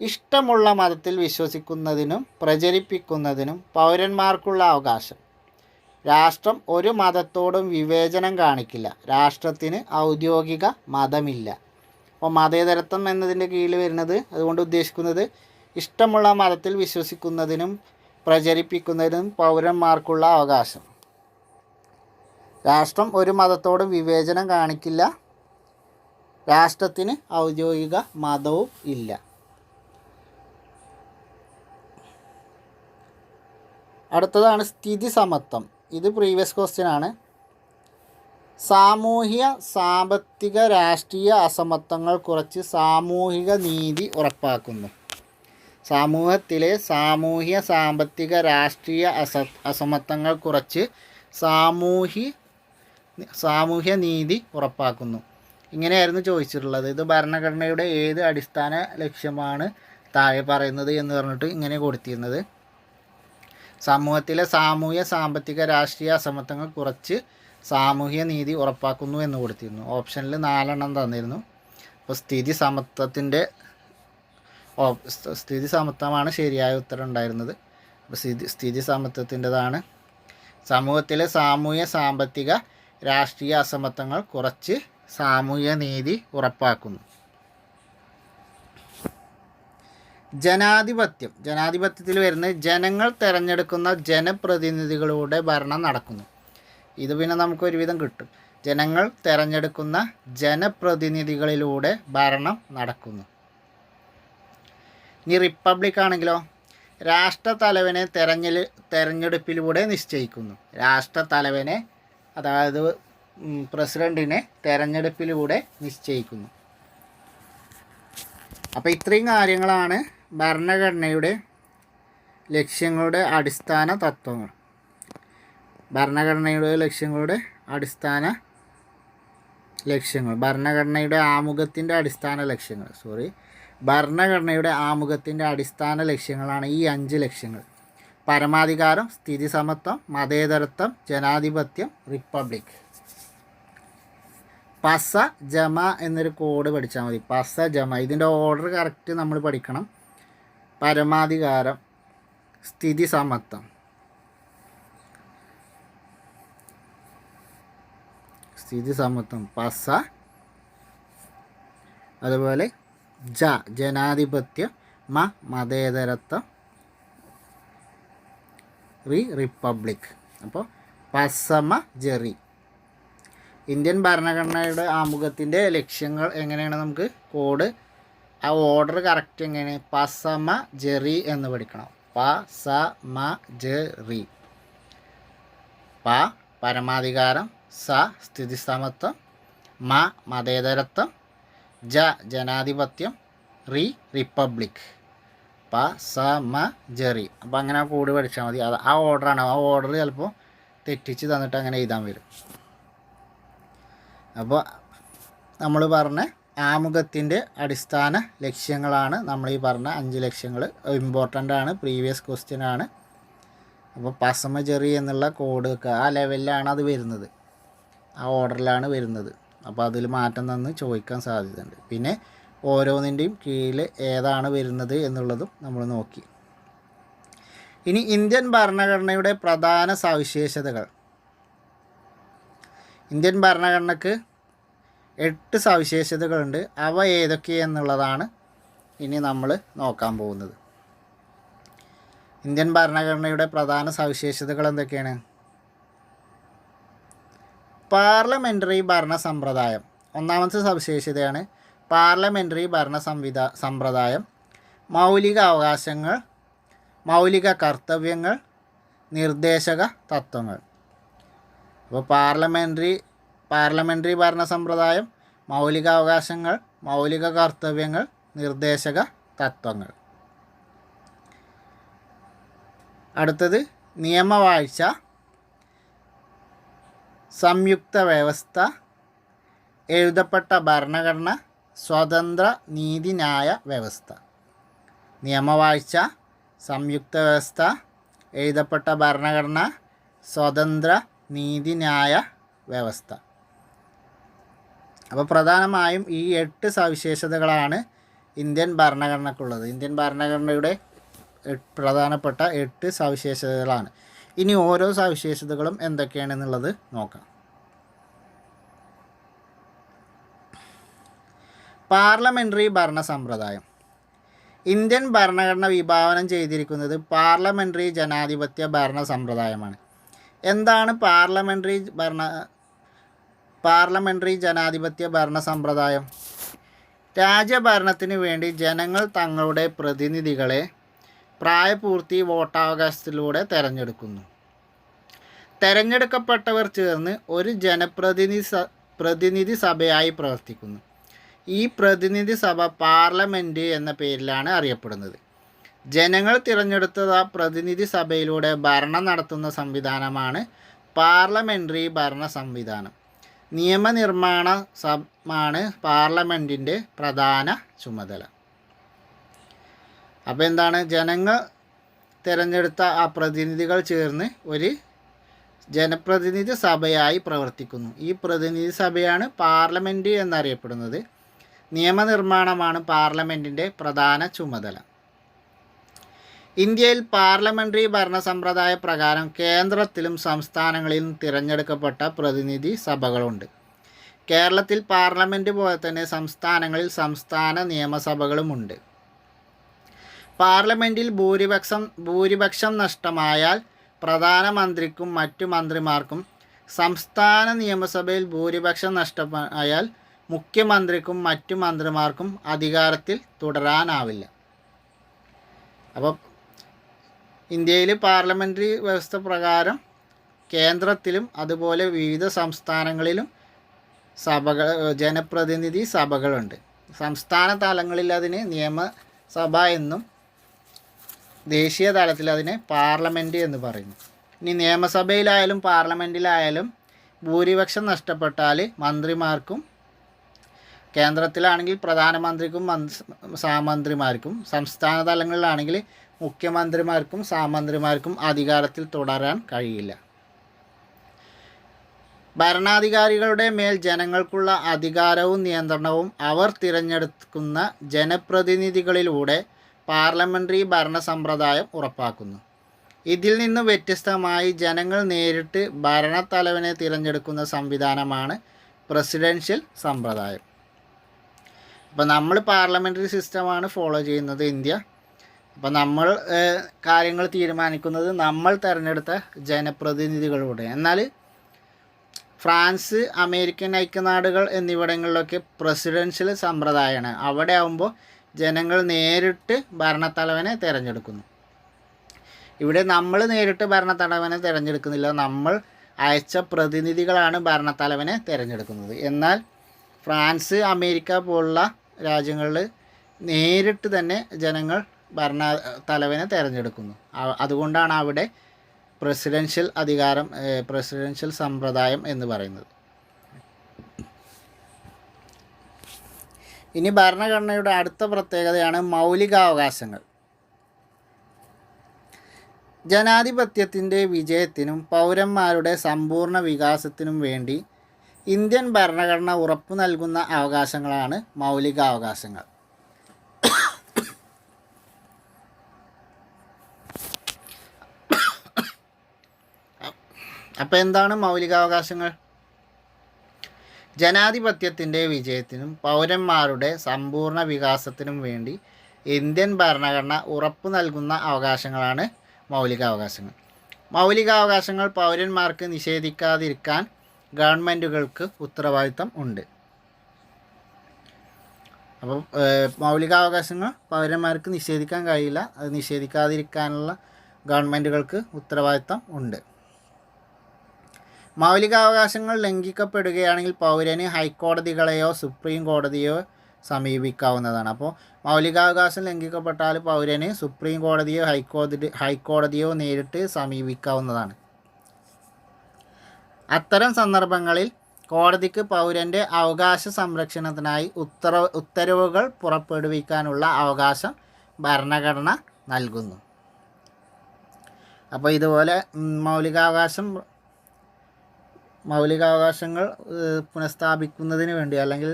ഇഷ്ടമുള്ള മതത്തിൽ വിശ്വസിക്കുന്നതിനും പ്രചരിപ്പിക്കുന്നതിനും പൗരന്മാർക്കുള്ള അവകാശം. രാഷ്ട്രം ഒരു മതത്തോടും വിവേചനം കാണിക്കില്ല. രാഷ്ട്രത്തിന് ഔദ്യോഗിക മതമില്ല. അപ്പോൾ മതേതരത്വം എന്നതിൻ്റെ കീഴിൽ വരുന്നത്, അതുകൊണ്ട് ഉദ്ദേശിക്കുന്നത് ഇഷ്ടമുള്ള മതത്തിൽ വിശ്വസിക്കുന്നതിനും പ്രചരിപ്പിക്കുന്നതിനും പൗരന്മാർക്കുള്ള അവകാശം. രാഷ്ട്രം ഒരു മതത്തോടും വിവേചനം കാണിക്കില്ല. രാഷ്ട്രത്തിന് ഔദ്യോഗിക മതവും ഇല്ല. അടുത്തതാണ് സ്ഥിതി സമത്വം. ഇത് പ്രീവിയസ് ക്വസ്റ്റ്യൻ ആണ്. സാമൂഹ്യ സാമ്പത്തിക രാഷ്ട്രീയ അസമത്വങ്ങൾ കുറച്ച് സാമൂഹിക നീതി ഉറപ്പാക്കുന്നു. സമൂഹത്തിലെ സാമൂഹ്യ സാമ്പത്തിക രാഷ്ട്രീയ അസമത്വങ്ങൾ കുറച്ച് സാമൂഹ്യ നീതി ഉറപ്പാക്കുന്നു. ഇങ്ങനെയായിരുന്നു ചോദിച്ചിട്ടുള്ളത്. ഇത് ഭരണഘടനയുടെ ഏത് അടിസ്ഥാന ലക്ഷ്യമാണ് താഴെ പറയുന്നത് എന്ന് പറഞ്ഞിട്ട് ഇങ്ങനെ കൊടുത്തിരുന്നത്. സമൂഹത്തിലെ സാമൂഹ്യ സാമ്പത്തിക രാഷ്ട്രീയ അസമത്വങ്ങൾ കുറച്ച് സാമൂഹ്യ നീതി ഉറപ്പാക്കുന്നു എന്ന് കൊടുത്തിരുന്നു. ഓപ്ഷനിൽ 4 തന്നിരുന്നു. അപ്പോൾ സ്ഥിതി സമത്വമാണ് ശരിയായ ഉത്തരം ഉണ്ടായിരുന്നത്. അപ്പോൾ സ്ഥിതി സമത്വത്തിൻ്റെതാണ്. സമൂഹത്തിലെ സാമൂഹ്യ സാമ്പത്തിക രാഷ്ട്രീയ അസമത്വങ്ങൾ കുറച്ച് സാമൂഹ്യ നീതി ഉറപ്പാക്കുന്നു. ജനാധിപത്യത്തിൽ വരുന്നത് ജനങ്ങൾ തിരഞ്ഞെടുക്കുന്ന ജനപ്രതിനിധികളുടെ ഭരണം നടക്കുന്നു. ഇത് പിന്നെ നമുക്ക് ഒരുവിധം കിട്ടും. ജനങ്ങൾ തിരഞ്ഞെടുക്കുന്ന ജനപ്രതിനിധികളിലൂടെ ഭരണം നടക്കുന്നു. ഇനി റിപ്പബ്ലിക് ആണെങ്കിലോ, രാഷ്ട്രത്തലവനെ തെരഞ്ഞെടുപ്പിലൂടെ നിശ്ചയിക്കുന്നു. രാഷ്ട്രത്തലവനെ, അതായത് പ്രസിഡൻറ്റിനെ തെരഞ്ഞെടുപ്പിലൂടെ നിശ്ചയിക്കുന്നു. അപ്പോൾ ഇത്രയും കാര്യങ്ങളാണ് ഭരണഘടനയുടെ ലക്ഷ്യങ്ങളുടെ അടിസ്ഥാന തത്വങ്ങൾ. ഭരണഘടനയുടെ ആമുഖത്തിൻ്റെ അടിസ്ഥാന ലക്ഷ്യങ്ങളാണ് ഈ 5 ലക്ഷ്യങ്ങൾ. പരമാധികാരം, സ്ഥിതി സമത്വം, മതേതരത്വം, ജനാധിപത്യം, റിപ്പബ്ലിക്. പസ ജമ എന്നൊരു കോഡ് പഠിച്ചാൽ മതി. പസ ജമ, ഇതിൻ്റെ ഓർഡർ കറക്റ്റ് നമ്മൾ പഠിക്കണം. പരമാധികാരം, സ്ഥിതി സമത്വം, സ്ഥിതി സമത്വം പസ. അതുപോലെ ജനാധിപത്യം, മതേതരത്വം, റിപ്പബ്ലിക്. അപ്പോൾ പസമ ജെറി. ഇന്ത്യൻ ഭരണഘടനയുടെ ആമുഖത്തിൻ്റെ ലക്ഷ്യങ്ങൾ എങ്ങനെയാണ് നമുക്ക് കോഡ് ആ ഓർഡർ കറക്റ്റ് എങ്ങനെ പസമ ജെറി എന്ന് പഠിക്കണം. പസമ ജെറി. പരമാധികാരം, സ്ഥിതിസമത്വം, മതേതരത്വം, ജനാധിപത്യം, റിപ്പബ്ലിക്. പസമ ജെറി. അപ്പോൾ അങ്ങനെ ആ കോഡ് പഠിച്ചാൽ മതി. അത് ആ ഓർഡറാണ്. ആ ഓർഡർ ചിലപ്പോൾ തെറ്റിച്ച് തന്നിട്ട് അങ്ങനെ എഴുതാൻ വരും. അപ്പോൾ നമ്മൾ പറഞ്ഞ ആമുഖത്തിൻ്റെ അടിസ്ഥാന ലക്ഷ്യങ്ങളാണ് നമ്മൾ ഈ പറഞ്ഞ 5 ലക്ഷ്യങ്ങൾ. ഇമ്പോർട്ടൻ്റ് ആണ്, പ്രീവിയസ് ക്വസ്റ്റ്യൻ ആണ്. അപ്പോൾ പസമ ജെറി എന്നുള്ള കോഡ് ആ ലെവലിലാണ് അത് വരുന്നത്, ആ ഓർഡറിലാണ് വരുന്നത്. അപ്പോൾ അതിൽ മാറ്റം തന്ന് ചോദിക്കാൻ സാധ്യതയുണ്ട്. പിന്നെ ഓരോന്നിൻ്റെയും കീഴിൽ ഏതാണ് വരുന്നത് എന്നുള്ളതും നമ്മൾ നോക്കി. ഇനി ഇന്ത്യൻ ഭരണഘടനയുടെ പ്രധാന സവിശേഷതകൾ. ഇന്ത്യൻ ഭരണഘടനയ്ക്ക് 8 സവിശേഷതകളുണ്ട്. അവ ഏതൊക്കെയെന്നുള്ളതാണ് ഇനി നമ്മൾ നോക്കാൻ പോകുന്നത്. ഇന്ത്യൻ ഭരണഘടനയുടെ പ്രധാന സവിശേഷതകൾ എന്തൊക്കെയാണ്? പാർലമെൻ്ററി ഭരണ സമ്പ്രദായം ഒന്നാമത്തെ സവിശേഷതയാണ്. പാർലമെൻ്ററി ഭരണ സമ്പ്രദായം മൗലിക അവകാശങ്ങൾ, മൗലിക കർത്തവ്യങ്ങൾ, നിർദ്ദേശക തത്വങ്ങൾ. അപ്പോൾ പാർലമെൻ്ററി ഭരണ സമ്പ്രദായം, മൗലിക അവകാശങ്ങൾ, മൗലിക കർത്തവ്യങ്ങൾ, നിർദ്ദേശക തത്വങ്ങൾ. അടുത്തത് നിയമവാഴ്ച, സംയുക്ത വ്യവസ്ഥ, എഴുതപ്പെട്ട ഭരണഘടന, സ്വതന്ത്ര നീതിന്യായ വ്യവസ്ഥ. നിയമവാഴ്ച, സംയുക്ത വ്യവസ്ഥ, എഴുതപ്പെട്ട ഭരണഘടന, സ്വതന്ത്ര നീതിന്യായ വ്യവസ്ഥ. അപ്പോൾ പ്രധാനമായും ഈ 8 സവിശേഷതകളാണ് ഇന്ത്യൻ ഭരണഘടനയ്ക്കുള്ളത്. ഇന്ത്യൻ ഭരണഘടനയുടെ പ്രധാനപ്പെട്ട 8 സവിശേഷതകളാണ്. ഇനി ഓരോ സവിശേഷതകളും എന്തൊക്കെയാണെന്നുള്ളത് നോക്കാം. പാർലമെൻ്ററി ഭരണ സമ്പ്രദായം. ഇന്ത്യൻ ഭരണഘടന വിഭാവനം ചെയ്തിരിക്കുന്നത് പാർലമെൻ്ററി ജനാധിപത്യ ഭരണ സമ്പ്രദായമാണ്. എന്താണ് പാർലമെൻ്ററി ജനാധിപത്യ ഭരണ സമ്പ്രദായം? രാജ്യഭരണത്തിന് വേണ്ടി ജനങ്ങൾ തങ്ങളുടെ പ്രതിനിധികളെ പ്രായപൂർത്തി വോട്ടവകാശത്തിലൂടെ തെരഞ്ഞെടുക്കുന്നു. തെരഞ്ഞെടുക്കപ്പെട്ടവർ ചേർന്ന് ഒരു പ്രതിനിധി സഭയായി പ്രവർത്തിക്കുന്നു. ഈ പ്രതിനിധി സഭ പാർലമെൻറ്റ് എന്ന പേരിലാണ് അറിയപ്പെടുന്നത്. ജനങ്ങൾ തിരഞ്ഞെടുത്ത പ്രതിനിധി സഭയിലൂടെ ഭരണം നടത്തുന്ന സംവിധാനമാണ് പാർലമെൻ്ററി ഭരണ സംവിധാനം. നിയമനിർമ്മാണമാണ് പാർലമെൻറ്റിൻ്റെ പ്രധാന ചുമതല. അപ്പോൾ എന്താണ്? ജനങ്ങൾ തിരഞ്ഞെടുത്ത ആ പ്രതിനിധികൾ ചേർന്ന് ഒരു ജനപ്രതിനിധി സഭയായി പ്രവർത്തിക്കുന്നു. ഈ പ്രതിനിധി സഭയാണ് പാർലമെൻറ്റ് എന്നറിയപ്പെടുന്നത്. നിയമനിർമ്മാണമാണ് പാർലമെൻറ്റിൻ്റെ പ്രധാന ചുമതല. ഇന്ത്യയിൽ പാർലമെൻ്ററി ഭരണ സമ്പ്രദായ പ്രകാരം കേന്ദ്രത്തിലും സംസ്ഥാനങ്ങളിലും തിരഞ്ഞെടുക്കപ്പെട്ട പ്രതിനിധി സഭകളുണ്ട്. കേരളത്തിൽ പാർലമെൻറ്റ് പോലെ തന്നെ സംസ്ഥാനങ്ങളിൽ സംസ്ഥാന നിയമസഭകളുമുണ്ട്. പാർലമെൻറ്റിൽ ഭൂരിപക്ഷം നഷ്ടമായാൽ പ്രധാനമന്ത്രിക്കും മറ്റു മന്ത്രിമാർക്കും, സംസ്ഥാന നിയമസഭയിൽ ഭൂരിപക്ഷം നഷ്ടമായാൽ മുഖ്യമന്ത്രിക്കും മറ്റു മന്ത്രിമാർക്കും അധികാരത്തിൽ തുടരാനാവില്ല. അപ്പോൾ ഇന്ത്യയിൽ പാർലമെൻ്ററി വ്യവസ്ഥ പ്രകാരം കേന്ദ്രത്തിലും അതുപോലെ വിവിധ സംസ്ഥാനങ്ങളിലും ജനപ്രതിനിധി സഭകളുണ്ട്. സംസ്ഥാന തലങ്ങളിൽ അതിന് നിയമസഭ എന്നും ദേശീയ തലത്തിൽ അതിനെ പാർലമെൻറ്റ് എന്ന് പറയുന്നു. ഇനി നിയമസഭയിലായാലും പാർലമെൻറ്റിലായാലും ഭൂരിപക്ഷം നഷ്ടപ്പെട്ടാൽ മന്ത്രിമാർക്കും, കേന്ദ്രത്തിലാണെങ്കിൽ പ്രധാനമന്ത്രിക്കും സാമന്ത്രിമാർക്കും, സംസ്ഥാന തലങ്ങളിലാണെങ്കിൽ മുഖ്യമന്ത്രിമാർക്കും സാമന്ത്രിമാർക്കും അധികാരത്തിൽ തുടരാൻ കഴിയില്ല. ഭരണാധികാരികളുടെ മേൽ ജനങ്ങൾക്കുള്ള അധികാരവും നിയന്ത്രണവും അവർ തിരഞ്ഞെടുക്കുന്ന ജനപ്രതിനിധികളിലൂടെ പാർലമെൻ്ററി ഭരണ സമ്പ്രദായം ഉറപ്പാക്കുന്നു. ഇതിൽ നിന്ന് വ്യത്യസ്തമായി ജനങ്ങൾ നേരിട്ട് ഭരണത്തലവനെ തിരഞ്ഞെടുക്കുന്ന സംവിധാനമാണ് പ്രസിഡൻഷ്യൽ സമ്പ്രദായം. അപ്പോൾ നമ്മൾ പാർലമെൻ്ററി സിസ്റ്റമാണ് ഫോളോ ചെയ്യുന്നത് ഇന്ത്യ. അപ്പോൾ നമ്മൾ കാര്യങ്ങൾ തീരുമാനിക്കുന്നത് നമ്മൾ തിരഞ്ഞെടുത്ത ജനപ്രതിനിധികളിലൂടെ. എന്നാൽ ഫ്രാൻസ്, അമേരിക്കൻ ഐക്യനാടുകൾ എന്നിവിടങ്ങളിലൊക്കെ പ്രസിഡൻഷ്യൽ സമ്പ്രദായമാണ്. അവിടെ ആകുമ്പോൾ ജനങ്ങൾ നേരിട്ട് ഭരണത്തലവനെ തിരഞ്ഞെടുക്കുന്നു. ഇവിടെ നമ്മൾ നേരിട്ട് ഭരണത്തലവനെ തിരഞ്ഞെടുക്കുന്നില്ല, നമ്മൾ അയച്ച പ്രതിനിധികളാണ് ഭരണത്തലവനെ തിരഞ്ഞെടുക്കുന്നത്. എന്നാൽ ഫ്രാൻസ്, അമേരിക്ക പോലുള്ള രാജ്യങ്ങളിൽ നേരിട്ട് തന്നെ ജനങ്ങൾ ഭരണത്തലവനെ തിരഞ്ഞെടുക്കുന്നു. അതുകൊണ്ടാണ് അവിടെ പ്രസിഡൻഷ്യൽ സമ്പ്രദായം എന്ന് പറയുന്നത്. ഇനി ഭരണഘടനയുടെ അടുത്ത പ്രത്യേകതയാണ് മൗലികാവകാശങ്ങൾ. ജനാധിപത്യത്തിൻ്റെ വിജയത്തിനും പൗരന്മാരുടെ സമ്പൂർണ്ണ വികാസത്തിനും വേണ്ടി ഇന്ത്യൻ ഭരണഘടന ഉറപ്പു നൽകുന്ന അവകാശങ്ങളാണ് മൗലികാവകാശങ്ങൾ. അപ്പോൾ എന്താണ് മൗലികാവകാശങ്ങൾ? ജനാധിപത്യത്തിൻ്റെ വിജയത്തിനും പൗരന്മാരുടെ സമ്പൂർണ്ണ വികാസത്തിനും വേണ്ടി ഇന്ത്യൻ ഭരണഘടന ഉറപ്പു നൽകുന്ന അവകാശങ്ങളാണ് മൗലികാവകാശങ്ങൾ. മൗലികാവകാശങ്ങൾ പൗരന്മാർക്ക് നിഷേധിക്കാതിരിക്കാൻ ഗവൺമെൻറ്റുകൾക്ക് ഉത്തരവാദിത്തം ഉണ്ട്. അപ്പോൾ മൗലികാവകാശങ്ങൾ പൗരന്മാർക്ക് നിഷേധിക്കാൻ കഴിയില്ല, അത് നിഷേധിക്കാതിരിക്കാനുള്ള ഗവൺമെൻറ്റുകൾക്ക് ഉത്തരവാദിത്തം ഉണ്ട്. മൗലികാവകാശങ്ങൾ ലംഘിക്കപ്പെടുകയാണെങ്കിൽ പൗരന് ഹൈക്കോടതികളെയോ സുപ്രീം കോടതിയോ സമീപിക്കാവുന്നതാണ്. അപ്പോൾ മൗലികാവകാശം ലംഘിക്കപ്പെട്ടാൽ പൗരന് സുപ്രീം കോടതിയോ ഹൈക്കോടതിയോ നേരിട്ട് സമീപിക്കാവുന്നതാണ്. അത്തരം സന്ദർഭങ്ങളിൽ കോടതിക്ക് പൗരൻ്റെ അവകാശ സംരക്ഷണത്തിനായി ഉത്തരവുകൾ പുറപ്പെടുവിക്കാനുള്ള അവകാശം ഭരണഘടന നൽകുന്നു. അപ്പോൾ ഇതുപോലെ മൗലികാവകാശങ്ങൾ പുനഃസ്ഥാപിക്കുന്നതിന് വേണ്ടി, അല്ലെങ്കിൽ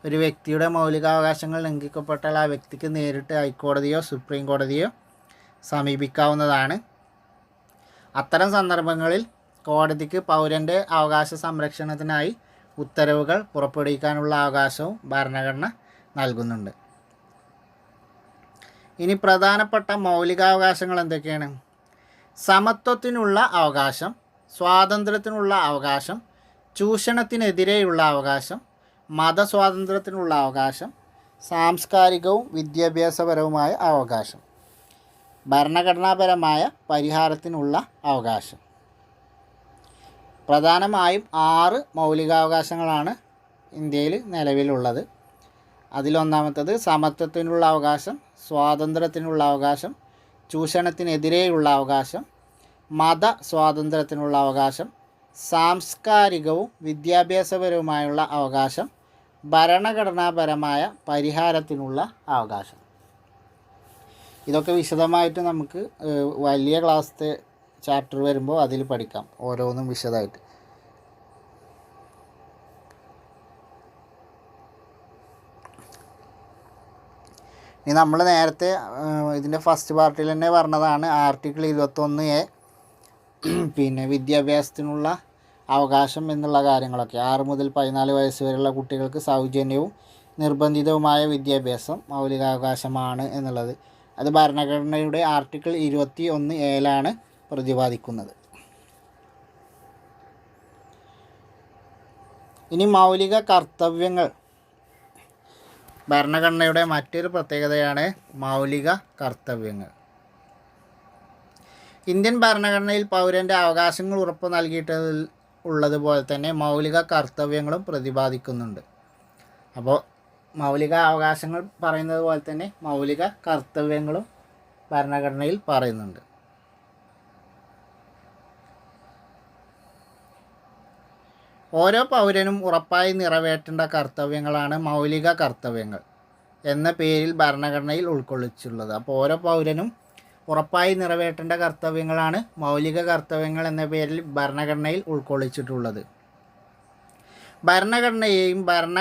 ഒരു വ്യക്തിയുടെ മൗലികാവകാശങ്ങൾ ലംഘിക്കപ്പെട്ടാൽ ആ വ്യക്തിക്ക് നേരിട്ട് ഹൈക്കോടതിയോ സുപ്രീം കോടതിയോ സമീപിക്കാവുന്നതാണ്. അത്തരം സന്ദർഭങ്ങളിൽ കോടതിക്ക് പൗരൻ്റെ അവകാശ സംരക്ഷണത്തിനായി ഉത്തരവുകൾ പുറപ്പെടുവിക്കാനുള്ള അവകാശവും ഭരണഘടന നൽകുന്നുണ്ട്. ഇനി പ്രധാനപ്പെട്ട മൗലികാവകാശങ്ങൾ എന്തൊക്കെയാണ്? സമത്വത്തിനുള്ള അവകാശം, സ്വാതന്ത്ര്യത്തിനുള്ള അവകാശം, ചൂഷണത്തിനെതിരെയുള്ള അവകാശം, മതസ്വാതന്ത്ര്യത്തിനുള്ള അവകാശം, സാംസ്കാരികവും വിദ്യാഭ്യാസപരവുമായ അവകാശം, ഭരണഘടനാപരമായ പരിഹാരത്തിനുള്ള അവകാശം. പ്രധാനമായും 6 മൗലികാവകാശങ്ങളാണ് ഇന്ത്യയിൽ നിലവിലുള്ളത്. അതിലൊന്നാമത്തത് സമത്വത്തിനുള്ള അവകാശം, സ്വാതന്ത്ര്യത്തിനുള്ള അവകാശം, ചൂഷണത്തിനെതിരെയുള്ള അവകാശം, മത സ്വാതന്ത്ര്യത്തിനുള്ള അവകാശം, സാംസ്കാരികവും വിദ്യാഭ്യാസപരവുമായുള്ള അവകാശം, ഭരണഘടനാപരമായ പരിഹാരത്തിനുള്ള അവകാശം. ഇതൊക്കെ വിശദമായിട്ട് നമുക്ക് വലിയ ക്ലാസ്സിലെ ചാപ്റ്റർ വരുമ്പോൾ അതിൽ പഠിക്കാം, ഓരോന്നും വിശദമായിട്ട്. ഇനി നമ്മൾ നേരത്തെ ഇതിൻ്റെ ഫസ്റ്റ് പാർട്ടിൽ തന്നെ പറഞ്ഞതാണ് ആർട്ടിക്കിൾ 21A, പിന്നെ വിദ്യാഭ്യാസത്തിനുള്ള അവകാശം എന്നുള്ള കാര്യങ്ങളൊക്കെ. 6 മുതൽ 14 വയസ്സ് വരെയുള്ള കുട്ടികൾക്ക് സൗജന്യവും നിർബന്ധിതവുമായ വിദ്യാഭ്യാസം മൗലികാവകാശമാണ് എന്നുള്ളത്. അത് ഭരണഘടനയുടെ ആർട്ടിക്കിൾ 21A പ്രതിപാദിക്കുന്നത്. ഇനി മൗലിക കർത്തവ്യങ്ങൾ. ഭരണഘടനയുടെ മറ്റൊരു പ്രത്യേകതയാണ് മൗലിക കർത്തവ്യങ്ങൾ. ഇന്ത്യൻ ഭരണഘടനയിൽ പൗരൻ്റെ അവകാശങ്ങൾ ഉറപ്പു നൽകിയിട്ടുള്ളതുപോലെ തന്നെ മൗലിക കർത്തവ്യങ്ങളും പ്രതിപാദിക്കുന്നുണ്ട്. അപ്പോൾ മൗലിക അവകാശങ്ങൾ പറയുന്നത് പോലെ തന്നെ മൗലിക കർത്തവ്യങ്ങളും ഭരണഘടനയിൽ പറയുന്നുണ്ട്. ഓരോ പൗരനും ഉറപ്പായി നിറവേറ്റേണ്ട കർത്തവ്യങ്ങളാണ് മൗലിക കർത്തവ്യങ്ങൾ എന്ന പേരിൽ ഭരണഘടനയിൽ ഉൾക്കൊള്ളിച്ചിട്ടുള്ളത്. അപ്പോൾ ഓരോ പൗരനും ഉറപ്പായി നിറവേറ്റേണ്ട കർത്തവ്യങ്ങളാണ് മൗലിക കർത്തവ്യങ്ങൾ എന്ന പേരിൽ ഭരണഘടനയിൽ ഉൾക്കൊള്ളിച്ചിട്ടുള്ളത്. ഭരണഘടനയെയും ഭരണ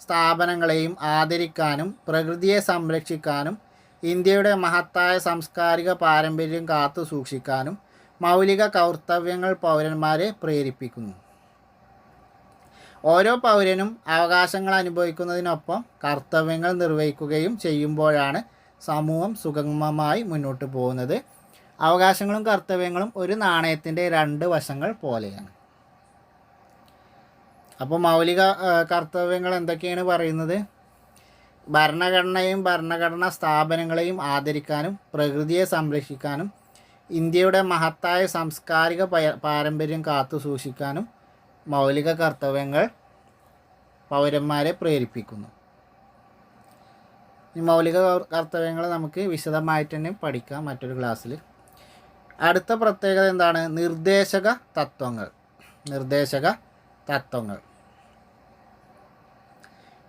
സ്ഥാപനങ്ങളെയും ആദരിക്കാനും പ്രകൃതിയെ സംരക്ഷിക്കാനും ഇന്ത്യയുടെ മഹത്തായ സാംസ്കാരിക പാരമ്പര്യം കാത്തു സൂക്ഷിക്കാനും മൗലിക കർത്തവ്യങ്ങൾ പൗരന്മാരെ പ്രേരിപ്പിക്കുന്നു. ഓരോ പൗരനും അവകാശങ്ങൾ അനുഭവിക്കുന്നതിനൊപ്പം കർത്തവ്യങ്ങൾ നിർവഹിക്കുകയും ചെയ്യുമ്പോഴാണ് സമൂഹം സുഗമമായി മുന്നോട്ട് പോകുന്നത്. അവകാശങ്ങളും കർത്തവ്യങ്ങളും ഒരു നാണയത്തിൻ്റെ രണ്ട് വശങ്ങൾ പോലെയാണ്. അപ്പോൾ മൗലിക കർത്തവ്യങ്ങൾ എന്തൊക്കെയാണ് പറയുന്നത്? ഭരണഘടനയും ഭരണഘടനാ സ്ഥാപനങ്ങളെയും ആദരിക്കാനും പ്രകൃതിയെ സംരക്ഷിക്കാനും ഇന്ത്യയുടെ മഹത്തായ സാംസ്കാരിക പാരമ്പര്യം കാത്തു സൂക്ഷിക്കാനും മൗലിക കർത്തവ്യങ്ങൾ പൗരന്മാരെ പ്രേരിപ്പിക്കുന്നു. ഈ മൗലിക കർത്തവ്യങ്ങൾ നമുക്ക് വിശദമായിട്ട് തന്നെ പഠിക്കാം മറ്റൊരു ക്ലാസ്സിൽ. അടുത്ത പ്രത്യേകത എന്താണ്? നിർദ്ദേശക തത്വങ്ങൾ.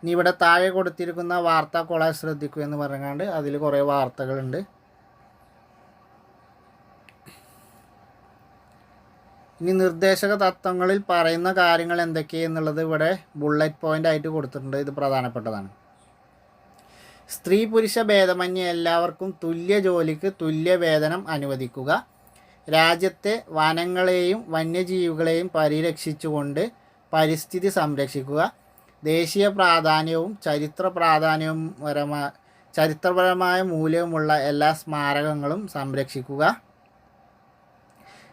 ഇനി ഇവിടെ താഴെ കൊടുത്തിരിക്കുന്ന വാർത്താ കൊളാജ് ശ്രദ്ധിക്കുക എന്ന് പറഞ്ഞാണ്ട് അതിൽ കുറേ വാർത്തകളുണ്ട്. ഇനി നിർദ്ദേശക തത്വങ്ങളിൽ പറയുന്ന കാര്യങ്ങൾ എന്തൊക്കെയെന്നുള്ളത് ഇവിടെ ബുള്ളറ്റ് പോയിൻ്റ് ആയിട്ട് കൊടുത്തിട്ടുണ്ട്. ഇത് പ്രധാനപ്പെട്ടതാണ്. സ്ത്രീ പുരുഷ ഭേദമന്യേ എല്ലാവർക്കും തുല്യ ജോലിക്ക് തുല്യ വേതനം അനുവദിക്കുക. രാജ്യത്തെ വനങ്ങളെയും വന്യജീവികളെയും പരിരക്ഷിച്ചുകൊണ്ട് പരിസ്ഥിതി സംരക്ഷിക്കുക. ദേശീയ പ്രാധാന്യവും ചരിത്രപരമായ മൂല്യവുമുള്ള എല്ലാ സ്മാരകങ്ങളും സംരക്ഷിക്കുക.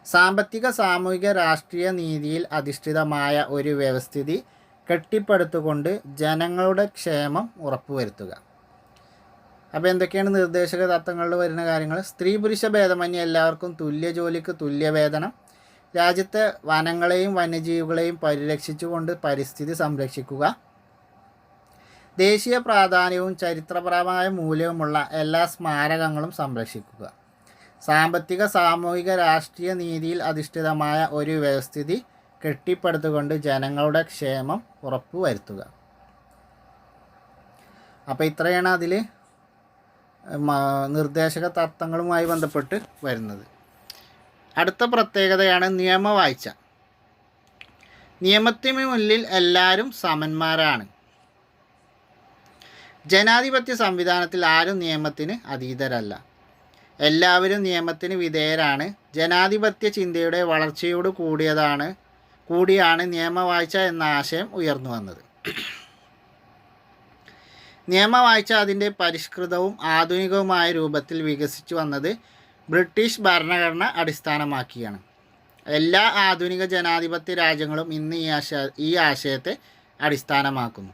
സാമ്പത്തിക സാമൂഹിക രാഷ്ട്രീയ നീതിയിൽ അധിഷ്ഠിതമായ ഒരു വ്യവസ്ഥിതി കെട്ടിപ്പടുത്തുകൊണ്ട് ജനങ്ങളുടെ ക്ഷേമം ഉറപ്പുവരുത്തുക. അപ്പോൾ എന്തൊക്കെയാണ് നിർദ്ദേശക തത്വങ്ങളിൽ വരുന്ന കാര്യങ്ങൾ? സ്ത്രീ പുരുഷ ഭേദമന്യേ എല്ലാവർക്കും തുല്യ ജോലിക്ക് തുല്യ വേതനം. രാജ്യത്തെ വനങ്ങളെയും വന്യജീവികളെയും പരിരക്ഷിച്ചുകൊണ്ട് പരിസ്ഥിതി സംരക്ഷിക്കുക. ദേശീയ പ്രാധാന്യവും ചരിത്രപരമായ മൂല്യവുമുള്ള എല്ലാ സ്മാരകങ്ങളും സംരക്ഷിക്കുക. സാമ്പത്തിക സാമൂഹിക രാഷ്ട്രീയ നീതിയിൽ അധിഷ്ഠിതമായ ഒരു വ്യവസ്ഥിതി കെട്ടിപ്പടുത്തുകൊണ്ട് ജനങ്ങളുടെ ക്ഷേമം ഉറപ്പുവരുത്തുക. അപ്പോൾ ഇത്രയാണ് അതിൽ നിർദ്ദേശക തത്വങ്ങളുമായി ബന്ധപ്പെട്ട് വരുന്നത്. അടുത്ത പ്രത്യേകതയാണ് നിയമവാഴ്ച. നിയമത്തിന് മുന്നിൽ എല്ലാവരും സമന്മാരാണ്. ജനാധിപത്യ സംവിധാനത്തിൽ ആരും നിയമത്തിന് അതീതരല്ല. എല്ലാവരും നിയമത്തിന് വിധേയരാണ്. ജനാധിപത്യ ചിന്തയുടെ വളർച്ചയോട് കൂടിയാണ് നിയമവാഴ്ച എന്ന ആശയം ഉയർന്നു വന്നത്. നിയമവാഴ്ച അതിൻ്റെ പരിഷ്കൃതവും ആധുനികവുമായ രൂപത്തിൽ വികസിച്ചു വന്നത് ബ്രിട്ടീഷ് ഭരണഘടന അടിസ്ഥാനമാക്കിയാണ്. എല്ലാ ആധുനിക ജനാധിപത്യ രാജ്യങ്ങളും ഇന്ന് ഈ ആശയത്തെ അടിസ്ഥാനമാക്കുന്നു.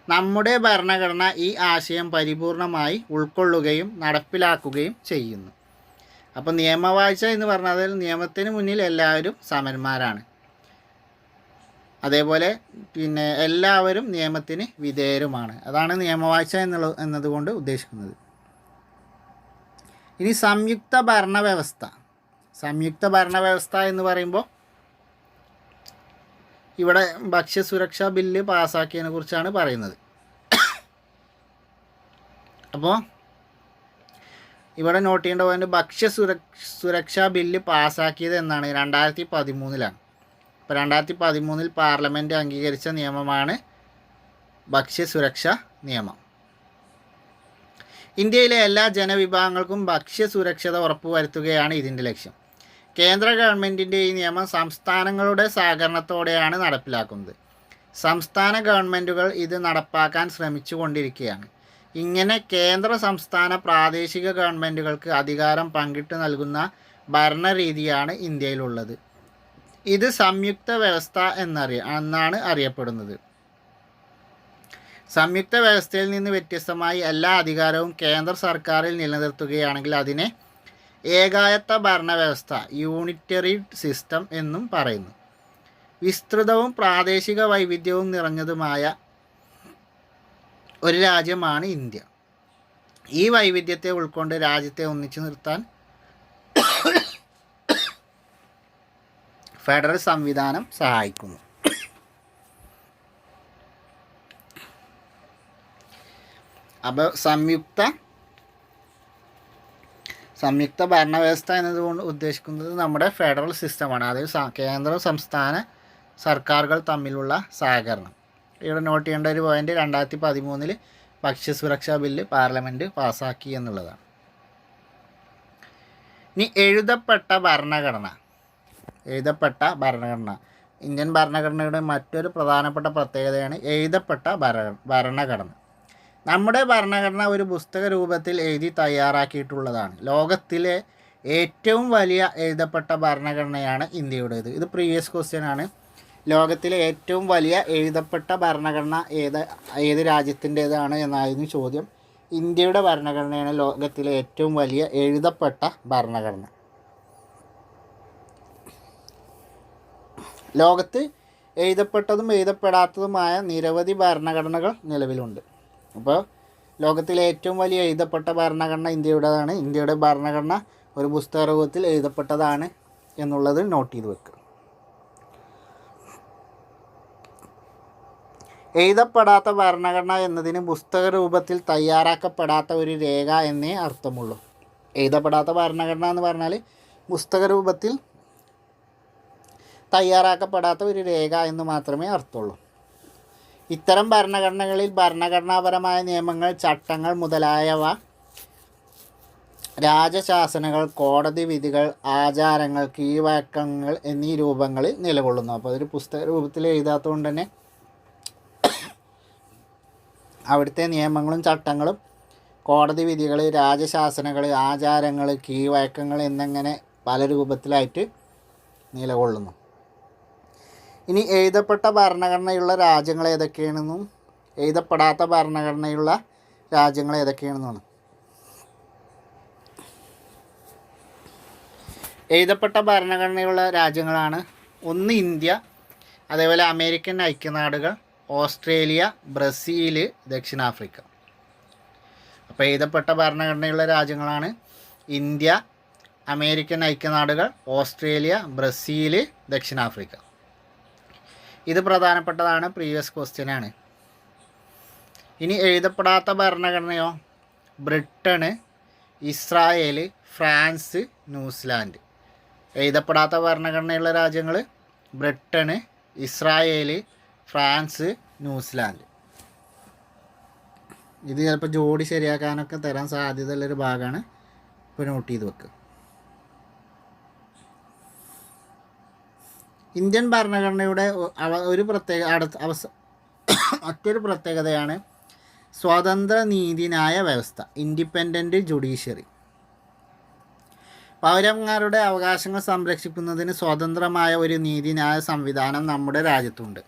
നമ്മുടെ ഭരണഘടന ഈ ആശയം പരിപൂർണമായി ഉൾക്കൊള്ളുകയും നടപ്പിലാക്കുകയും ചെയ്യുന്നു. അപ്പോൾ നിയമവാഴ്ച എന്ന് പറഞ്ഞാൽ നിയമത്തിന് മുന്നിൽ എല്ലാവരും സമന്മാരാണ്. അതേപോലെ എല്ലാവരും നിയമത്തിന് വിധേയരുമാണ്. അതാണ് നിയമവാഴ്ച എന്നതുകൊണ്ട് ഉദ്ദേശിക്കുന്നത്. ഇനി സംയുക്ത ഭരണവ്യവസ്ഥ എന്ന് പറയുമ്പോൾ ഇവിടെ ഭക്ഷ്യസുരക്ഷാ ബില്ല് പാസ്സാക്കിയതിനെ കുറിച്ചാണ് പറയുന്നത്. അപ്പോൾ ഇവിടെ നോട്ട് ചെയ്യേണ്ട പോയിന്റ് ഭക്ഷ്യസുരക്ഷാ ബില്ല് പാസ്സാക്കിയത് എന്നാണ് 2013. ഇപ്പോൾ 2013 പാർലമെൻറ്റ് അംഗീകരിച്ച നിയമമാണ് ഭക്ഷ്യസുരക്ഷാ നിയമം. ഇന്ത്യയിലെ എല്ലാ ജനവിഭാഗങ്ങൾക്കും ഭക്ഷ്യസുരക്ഷത ഉറപ്പുവരുത്തുകയാണ് ഇതിൻ്റെ ലക്ഷ്യം. കേന്ദ്ര ഗവൺമെൻറ്റിൻ്റെ ഈ നിയമം സംസ്ഥാനങ്ങളുടെ സഹകരണത്തോടെയാണ് നടപ്പിലാക്കുന്നത്. സംസ്ഥാന ഗവൺമെൻറ്റുകൾ ഇത് നടപ്പാക്കാൻ ശ്രമിച്ചുകൊണ്ടിരിക്കുകയാണ്. ഇങ്ങനെ കേന്ദ്ര സംസ്ഥാന പ്രാദേശിക ഗവൺമെൻറ്റുകൾക്ക് അധികാരം പങ്കിട്ട് നൽകുന്ന ഭരണരീതിയാണ് ഇന്ത്യയിലുള്ളത്. ഇത് സംയുക്ത വ്യവസ്ഥ എന്നാണ് അറിയപ്പെടുന്നത്. സംയുക്ത വ്യവസ്ഥയിൽ നിന്ന് വ്യത്യസ്തമായി എല്ലാ അധികാരവും കേന്ദ്ര സർക്കാരിൽ നിലനിർത്തുകയാണെങ്കിൽ അതിനെ ഏകായത്ത ഭരണവ്യവസ്ഥ യൂണിറ്ററി സിസ്റ്റം എന്നും പറയുന്നു. വിസ്തൃതവും പ്രാദേശിക വൈവിധ്യവും നിറഞ്ഞതുമായ ഒരു രാജ്യമാണ് ഇന്ത്യ. ഈ വൈവിധ്യത്തെ ഉൾക്കൊണ്ട് രാജ്യത്തെ ഒന്നിച്ചു നിർത്താൻ ഫെഡറൽ സംവിധാനം സഹായിക്കുന്നു. അപ്പോൾ സംയുക്ത ഭരണവ്യവസ്ഥ എന്നതുകൊണ്ട് ഉദ്ദേശിക്കുന്നത് നമ്മുടെ ഫെഡറൽ സിസ്റ്റമാണ്. അതായത് കേന്ദ്ര സംസ്ഥാന സർക്കാരുകൾ തമ്മിലുള്ള സഹകരണം. ഇവിടെ നോട്ട് ചെയ്യേണ്ട ഒരു പോയിന്റ് 2013 ഭക്ഷ്യസുരക്ഷാ ബില്ല് പാർലമെൻറ്റ് പാസ്സാക്കി എന്നുള്ളതാണ്. ഇനി എഴുതപ്പെട്ട ഭരണഘടന ഇന്ത്യൻ ഭരണഘടനയുടെ മറ്റൊരു പ്രധാനപ്പെട്ട പ്രത്യേകതയാണ് എഴുതപ്പെട്ട ഭരണഘടന. നമ്മുടെ ഭരണഘടന ഒരു പുസ്തക രൂപത്തിൽ എഴുതി തയ്യാറാക്കിയിട്ടുള്ളതാണ്. ലോകത്തിലെ ഏറ്റവും വലിയ എഴുതപ്പെട്ട ഭരണഘടനയാണ് ഇന്ത്യയുടേത്. ഇത് പ്രീവിയസ് ക്വസ്റ്റ്യൻ ആണ്. ലോകത്തിലെ ഏറ്റവും വലിയ എഴുതപ്പെട്ട ഭരണഘടന ഏത് രാജ്യത്തിൻ്റേതാണ് എന്നായിരുന്നു ചോദ്യം. ഇന്ത്യയുടെ ഭരണഘടനയാണ് ലോകത്തിലെ ഏറ്റവും വലിയ എഴുതപ്പെട്ട ഭരണഘടന. ലോകത്ത് എഴുതപ്പെട്ടതും എഴുതപ്പെടാത്തതുമായ നിരവധി ഭരണഘടനകൾ നിലവിലുണ്ട്. അപ്പോൾ ലോകത്തിലെ ഏറ്റവും വലിയ എഴുതപ്പെട്ട ഭരണഘടന ഇന്ത്യയുടേതാണ്. ഇന്ത്യയുടെ ഭരണഘടന ഒരു പുസ്തക രൂപത്തിൽ എഴുതപ്പെട്ടതാണ് എന്നുള്ളത് നോട്ട് ചെയ്ത് വെക്കുക. എഴുതപ്പെടാത്ത ഭരണഘടന എന്നതിന് പുസ്തക രൂപത്തിൽ തയ്യാറാക്കപ്പെടാത്ത ഒരു രേഖ എന്നേ അർത്ഥമുള്ളൂ. എഴുതപ്പെടാത്ത ഭരണഘടന എന്ന് പറഞ്ഞാൽ പുസ്തക രൂപത്തിൽ തയ്യാറാക്കപ്പെടാത്ത ഒരു രേഖ എന്ന് മാത്രമേ അർത്ഥമുള്ളൂ. ഇത്തരം ഭരണഘടനകളിൽ ഭരണഘടനാപരമായ നിയമങ്ങൾ, ചട്ടങ്ങൾ മുതലായവ, രാജശാസനകൾ, കോടതി വിധികൾ, ആചാരങ്ങൾ, കീഴ്വഴക്കങ്ങൾ എന്നീ രൂപങ്ങളിൽ നിലകൊള്ളുന്നു. അപ്പോൾ അതൊരു പുസ്തക രൂപത്തിൽ എഴുതാത്തതുകൊണ്ട് തന്നെ അവിടുത്തെ നിയമങ്ങളും ചട്ടങ്ങളും കോടതി വിധികൾ, രാജശാസനകൾ, ആചാരങ്ങൾ, കീഴ്വഴക്കങ്ങൾ എന്നിങ്ങനെ പല രൂപത്തിലായിട്ട് നിലകൊള്ളുന്നു. ഇനി എഴുതപ്പെട്ട ഭരണഘടനയുള്ള രാജ്യങ്ങൾ ഏതൊക്കെയാണെന്നും എഴുതപ്പെടാത്ത ഭരണഘടനയുള്ള രാജ്യങ്ങൾ ഏതൊക്കെയാണെന്നാണ്. എഴുതപ്പെട്ട ഭരണഘടനയുള്ള രാജ്യങ്ങളാണ് ഒന്ന് ഇന്ത്യ, അതേപോലെ അമേരിക്കൻ ഐക്യനാടുകൾ, ഓസ്ട്രേലിയ, ബ്രസീൽ, ദക്ഷിണാഫ്രിക്ക. അപ്പോൾ എഴുതപ്പെട്ട ഭരണഘടനയുള്ള രാജ്യങ്ങളാണ് ഇന്ത്യ, അമേരിക്കൻ ഐക്യനാടുകൾ, ഓസ്ട്രേലിയ, ബ്രസീൽ, ദക്ഷിണാഫ്രിക്ക. ഇത് പ്രധാനപ്പെട്ടതാണ്, പ്രീവിയസ് ക്വസ്റ്റ്യൻ ആണ്. ഇനി എഴുതപ്പെടാത്ത ഭരണഘടനയോ? Britain, Israel, France, New Zealand. എഴുതപ്പെടാത്ത ഭരണഘടനയുള്ള രാജ്യങ്ങൾ ബ്രിട്ടൻ, ഇസ്രായേൽ, ഫ്രാൻസ്, ന്യൂസിലാൻഡ്. ഇത് ചിലപ്പോൾ ജോഡി ശരിയാക്കാനൊക്കെ തരാൻ സാധ്യതയുള്ളൊരു ഭാഗമാണ്. ഇപ്പോൾ നോട്ട് ചെയ്ത് വെക്കുക. ഇന്ത്യൻ ഭരണഘടനയുടെ മറ്റൊരു പ്രത്യേകതയാണ് സ്വതന്ത്ര നീതിന്യായ വ്യവസ്ഥ, ഇൻഡിപെൻഡൻറ്റ് ജുഡീഷ്യറി. പൗരന്മാരുടെ അവകാശങ്ങൾ സംരക്ഷിക്കുന്നതിന് സ്വതന്ത്രമായ ഒരു നീതിന്യായ സംവിധാനം നമ്മുടെ രാജ്യത്തുണ്ട്.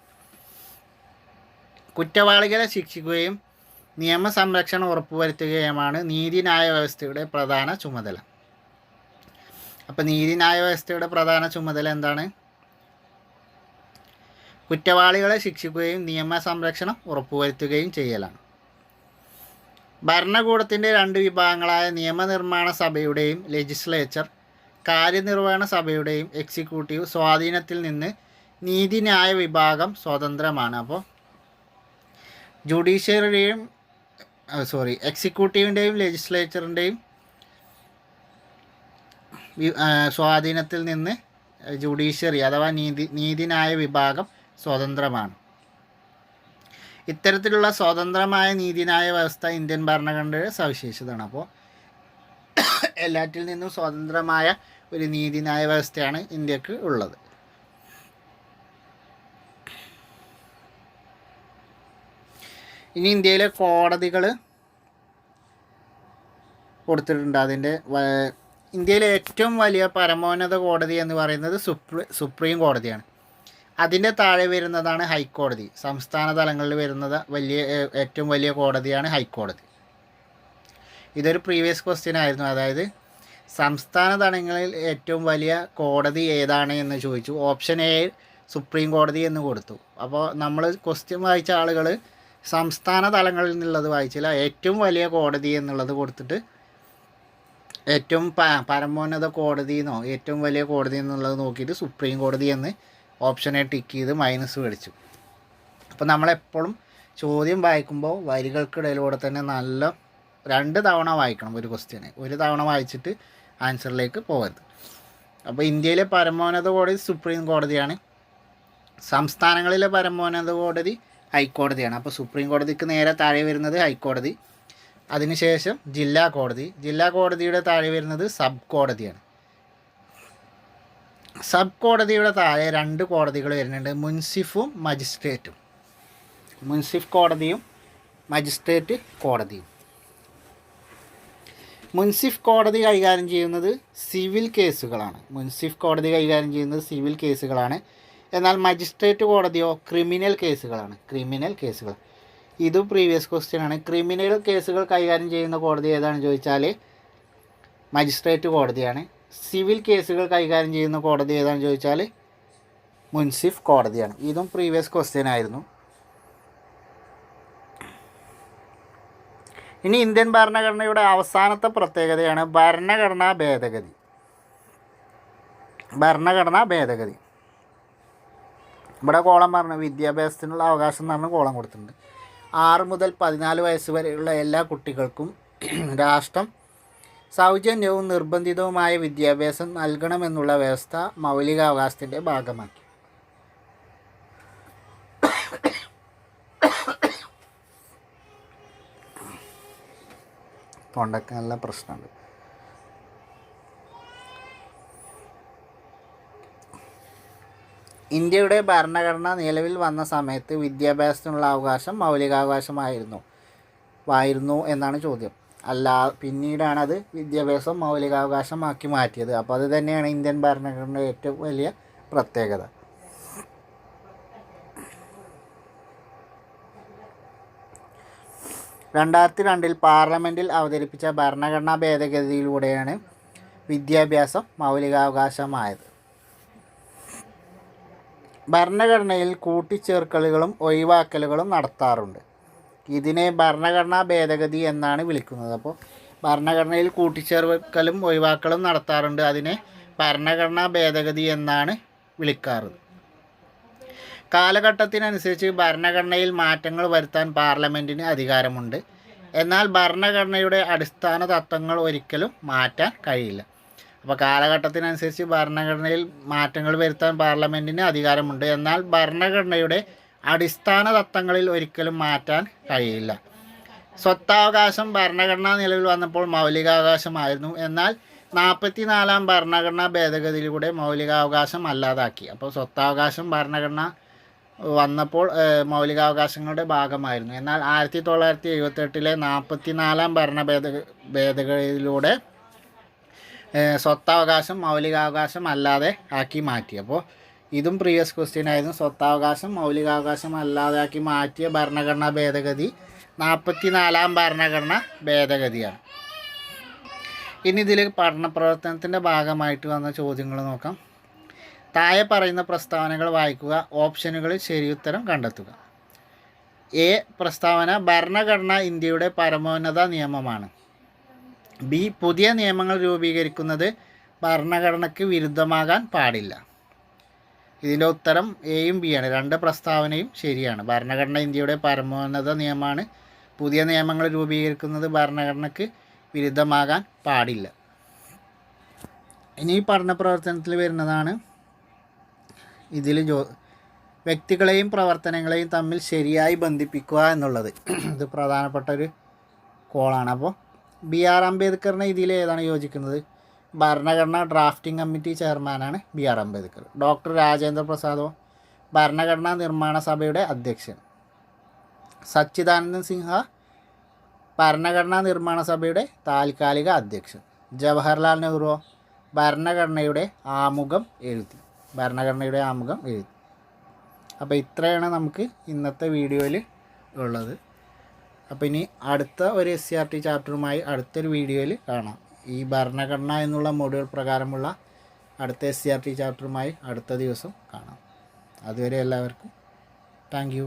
കുറ്റവാളികളെ ശിക്ഷിക്കുകയും നിയമസംരക്ഷണം ഉറപ്പുവരുത്തുകയുമാണ് നീതിന്യായ വ്യവസ്ഥയുടെ പ്രധാന ചുമതല. അപ്പോൾ നീതിന്യായ വ്യവസ്ഥയുടെ പ്രധാന ചുമതല എന്താണ്? കുറ്റവാളികളെ ശിക്ഷിക്കുകയും നിയമസംരക്ഷണം ഉറപ്പുവരുത്തുകയും ചെയ്യലാണ്. ഭരണകൂടത്തിൻ്റെ രണ്ട് വിഭാഗങ്ങളായ നിയമനിർമ്മാണ സഭയുടെയും ലെജിസ്ലേച്ചർ, കാര്യനിർവഹണ സഭയുടെയും എക്സിക്യൂട്ടീവ് സ്വാധീനത്തിൽ നിന്ന് നീതിന്യായ വിഭാഗം സ്വതന്ത്രമാണ്. അപ്പോൾ എക്സിക്യൂട്ടീവിൻ്റെയും ലെജിസ്ലേച്ചറിൻ്റെയും സ്വാധീനത്തിൽ നിന്ന് ജുഡീഷ്യറി അഥവാ നീതിന്യായ വിഭാഗം സ്വതന്ത്രമാണ്. ഇത്തരത്തിലുള്ള സ്വതന്ത്രമായ നീതിന്യായ വ്യവസ്ഥ ഇന്ത്യൻ ഭരണഘടനയുടെ സവിശേഷതയാണ്. അപ്പോൾ എല്ലാറ്റിൽ നിന്നും സ്വതന്ത്രമായ ഒരു നീതിന്യായ വ്യവസ്ഥയാണ് ഇന്ത്യക്ക് ഉള്ളത്. ഇനി ഇന്ത്യയിലെ കോടതികൾ കൊടുത്തിട്ടുണ്ട്. അതിൻ്റെ ഇന്ത്യയിലെ ഏറ്റവും വലിയ പരമോന്നത കോടതി എന്ന് പറയുന്നത് സുപ്രീം കോടതിയാണ്. അതിൻ്റെ താഴെ വരുന്നതാണ് ഹൈക്കോടതി. സംസ്ഥാന തലങ്ങളിൽ വരുന്നത് ഏറ്റവും വലിയ കോടതിയാണ് ഹൈക്കോടതി. ഇതൊരു പ്രീവിയസ് ക്വസ്റ്റ്യൻ ആയിരുന്നു. അതായത് സംസ്ഥാന തലങ്ങളിൽ ഏറ്റവും വലിയ കോടതി ഏതാണ് എന്ന് ചോദിച്ചു. ഓപ്ഷൻ എ സുപ്രീം കോടതി എന്ന് കൊടുത്തു. അപ്പോൾ നമ്മൾ ക്വസ്റ്റ്യൻ വായിച്ച ആളുകൾ സംസ്ഥാന തലങ്ങളിൽ നിന്നുള്ളത് വായിച്ചില്ല, ഏറ്റവും വലിയ കോടതി എന്നുള്ളത് കൊടുത്തിട്ട് ഏറ്റവും പരമോന്നത കോടതി എന്നോ ഏറ്റവും വലിയ കോടതി എന്നുള്ളത് നോക്കിയിട്ട് സുപ്രീം കോടതി എന്ന് ഓപ്ഷനെ ടിക്ക് ചെയ്ത് മൈനസ് മേടിച്ചു. അപ്പോൾ നമ്മളെപ്പോഴും ചോദ്യം വായിക്കുമ്പോൾ വരികൾക്കിടയിലൂടെ തന്നെ നല്ല 2 തവണ വായിക്കണം ഒരു ക്വസ്റ്റ്യന്. ഒരു തവണ വായിച്ചിട്ട് ആൻസറിലേക്ക് പോകരുത്. അപ്പോൾ ഇന്ത്യയിലെ പരമോന്നത കോടതി സുപ്രീം കോടതിയാണ്. സംസ്ഥാനങ്ങളിലെ പരമോന്നത കോടതി ഹൈക്കോടതിയാണ്. അപ്പോൾ സുപ്രീം കോടതിക്ക് നേരെ താഴെ വരുന്നത് ഹൈക്കോടതി, അതിനുശേഷം ജില്ലാ കോടതി, ജില്ലാ കോടതിയുടെ താഴെ വരുന്നത് സബ് കോടതിയാണ്. സബ് കോടതിയുടെ താഴെ 2 കോടതികൾ വരുന്നുണ്ട്, മുൻസിഫും മജിസ്ട്രേറ്റും. മുൻസിഫ് കോടതിയും മജിസ്ട്രേറ്റ് കോടതിയും. മുൻസിഫ് കോടതി കൈകാര്യം ചെയ്യുന്നത് സിവിൽ കേസുകളാണ്. മുൻസിഫ് കോടതി കൈകാര്യം ചെയ്യുന്നത് സിവിൽ കേസുകളാണ്. എന്നാൽ മജിസ്ട്രേറ്റ് കോടതിയോ ക്രിമിനൽ കേസുകളാണ്. ക്രിമിനൽ കേസുകൾ ഇതും പ്രീവിയസ് ക്വസ്റ്റ്യൻ ആണ്. ക്രിമിനൽ കേസുകൾ കൈകാര്യം ചെയ്യുന്ന കോടതി ഏതാണെന്ന് ചോദിച്ചാൽ മജിസ്ട്രേറ്റ് കോടതിയാണ്. സിവിൽ കേസുകൾ കൈകാര്യം ചെയ്യുന്ന കോടതി ഏതാണെന്ന് ചോദിച്ചാൽ മുൻസിഫ് കോടതിയാണ്. ഇതും പ്രീവിയസ് ക്വസ്റ്റ്യൻ ആയിരുന്നു. ഇനി ഇന്ത്യൻ ഭരണഘടനയുടെ അവസാനത്തെ പ്രത്യേകതയാണ് ഭരണഘടനാ ഭേദഗതി. ഭരണഘടനാ ഭേദഗതി ഇവിടെ കോളം പറഞ്ഞു വിദ്യാഭ്യാസത്തിനുള്ള അവകാശം എന്ന് പറഞ്ഞ് കോളം കൊടുത്തിട്ടുണ്ട്. 6 മുതൽ 14 വയസ്സ് വരെയുള്ള എല്ലാ കുട്ടികൾക്കും രാഷ്ട്രം സൗജന്യവും നിർബന്ധിതവുമായ വിദ്യാഭ്യാസം നൽകണമെന്നുള്ള വ്യവസ്ഥ മൗലികാവകാശത്തിൻ്റെ ഭാഗമാക്കി. തൊണ്ടയ്ക്ക് നല്ല പ്രശ്നമുണ്ട്. ഇന്ത്യയുടെ ഭരണഘടന നിലവിൽ വന്ന സമയത്ത് വിദ്യാഭ്യാസത്തിനുള്ള അവകാശം മൗലികാവകാശമായിരുന്നു എന്നാണ് ചോദ്യം. അല്ല, പിന്നീടാണ് അത് വിദ്യാഭ്യാസം മൗലികാവകാശമാക്കി മാറ്റിയത്. അപ്പോൾ അത് തന്നെയാണ് ഇന്ത്യൻ ഭരണഘടനയുടെ ഏറ്റവും വലിയ പ്രത്യേകത. രണ്ടായിരത്തി പാർലമെൻറ്റിൽ അവതരിപ്പിച്ച ഭരണഘടനാ ഭേദഗതിയിലൂടെയാണ് വിദ്യാഭ്യാസം മൗലികാവകാശമായത്. ഭരണഘടനയിൽ കൂട്ടിച്ചേർക്കലുകളും ഒഴിവാക്കലുകളും നടത്താറുണ്ട്. ഇതിനെ ഭരണഘടനാ ഭേദഗതി എന്നാണ് വിളിക്കുന്നത്. അപ്പോൾ ഭരണഘടനയിൽ കൂട്ടിച്ചേർക്കലും ഒഴിവാക്കലും നടത്താറുണ്ട്. അതിനെ ഭരണഘടനാ ഭേദഗതി എന്നാണ് വിളിക്കാറ്. കാലഘട്ടത്തിനനുസരിച്ച് ഭരണഘടനയിൽ മാറ്റങ്ങൾ വരുത്താൻ പാർലമെൻറ്റിന് അധികാരമുണ്ട്. എന്നാൽ ഭരണഘടനയുടെ അടിസ്ഥാന തത്വങ്ങൾ ഒരിക്കലും മാറ്റാൻ കഴിയില്ല. അപ്പോൾ കാലഘട്ടത്തിനനുസരിച്ച് ഭരണഘടനയിൽ മാറ്റങ്ങൾ വരുത്താൻ പാർലമെൻറ്റിന് അധികാരമുണ്ട്. എന്നാൽ ഭരണഘടനയുടെ അടിസ്ഥാന തത്വങ്ങളിൽ ഒരിക്കലും മാറ്റാൻ കഴിയില്ല. സ്വത്തവകാശം ഭരണഘടന നിലവിൽ വന്നപ്പോൾ മൗലികാവകാശമായിരുന്നു. എന്നാൽ 44-ാം ഭരണഘടനാ ഭേദഗതിയിലൂടെ മൗലികാവകാശം അല്ലാതാക്കി. അപ്പോൾ സ്വത്തവകാശം ഭരണഘടന വന്നപ്പോൾ മൗലികാവകാശങ്ങളുടെ ഭാഗമായിരുന്നു. എന്നാൽ 1978-ലെ 44-ാം ഭേദഗതിയിലൂടെ സ്വത്തവകാശം മൗലികാവകാശം അല്ലാതെ ആക്കി മാറ്റി. അപ്പോൾ ഇതും പ്രീവിയസ് ക്വസ്റ്റ്യൻ ആയിരുന്നു. സ്വത്തവകാശം മൗലികാവകാശം അല്ലാതെ ആക്കി മാറ്റിയ ഭരണഘടനാ ഭേദഗതി 44-ാം ഭരണഘടനാ ഭേദഗതിയാണ്. ഇനി ഇതിൽ പഠന പ്രവർത്തനത്തിൻ്റെ ഭാഗമായിട്ട് വന്ന ചോദ്യങ്ങൾ നോക്കാം. താഴെ പറയുന്ന പ്രസ്താവനകൾ വായിക്കുക. ഓപ്ഷനുകളിൽ ശരിയുത്തരം കണ്ടെത്തുക. എ പ്രസ്താവന ഭരണഘടന ഇന്ത്യയുടെ പരമോന്നത നിയമമാണ്. ബി പുതിയ നിയമങ്ങൾ രൂപീകരിക്കുന്നത് ഭരണഘടനയ്ക്ക് വിരുദ്ധമാകാൻ പാടില്ല. ഇതിൻ്റെ ഉത്തരം എയും ബിയാണ്. 2 പ്രസ്താവനയും ശരിയാണ്. ഭരണഘടന ഇന്ത്യയുടെ പരമോന്നത നിയമമാണ്. പുതിയ നിയമങ്ങൾ രൂപീകരിക്കുന്നത് ഭരണഘടനയ്ക്ക് വിരുദ്ധമാകാൻ പാടില്ല. ഇനി പഠന പ്രവർത്തനത്തിൽ വരുന്നതാണ് ഇതിൽ വ്യക്തികളെയും പ്രവർത്തനങ്ങളെയും തമ്മിൽ ശരിയായി ബന്ധിപ്പിക്കുക എന്നുള്ളത്. ഇത് പ്രധാനപ്പെട്ട ഒരു കോളാണ്. അപ്പോൾ BR അംബേദ്കറിനെ ഇതിൽ ഏതാണ് യോജിക്കുന്നത്? ഭരണഘടനാ ഡ്രാഫ്റ്റിംഗ് കമ്മിറ്റി ചെയർമാനാണ് BR അംബേദ്കർ. ഡോക്ടർ രാജേന്ദ്ര പ്രസാദോ ഭരണഘടനാ നിർമ്മാണ സഭയുടെ അധ്യക്ഷൻ. സച്ചിദാനന്ദ സിൻഹ ഭരണഘടനാ നിർമ്മാണ സഭയുടെ താൽക്കാലിക അധ്യക്ഷൻ. ജവഹർലാൽ നെഹ്റു ഭരണഘടനയുടെ ആമുഖം എഴുതി. അപ്പോൾ ഇത്രയാണ് നമുക്ക് ഇന്നത്തെ വീഡിയോയിൽ ഉള്ളത്. അപ്പോൾ ഇനി അടുത്ത ഒരു SCRT ചാപ്റ്ററുമായി അടുത്തൊരു വീഡിയോയിൽ കാണാം. ഈ ഭരണഘടന എന്നുള്ള മൊഡ്യൂൾ പ്രകാരമുള്ള അടുത്ത SCRT ചാപ്റ്ററുമായി അടുത്ത ദിവസം കാണാം. അതുവരെ എല്ലാവർക്കും താങ്ക് യു.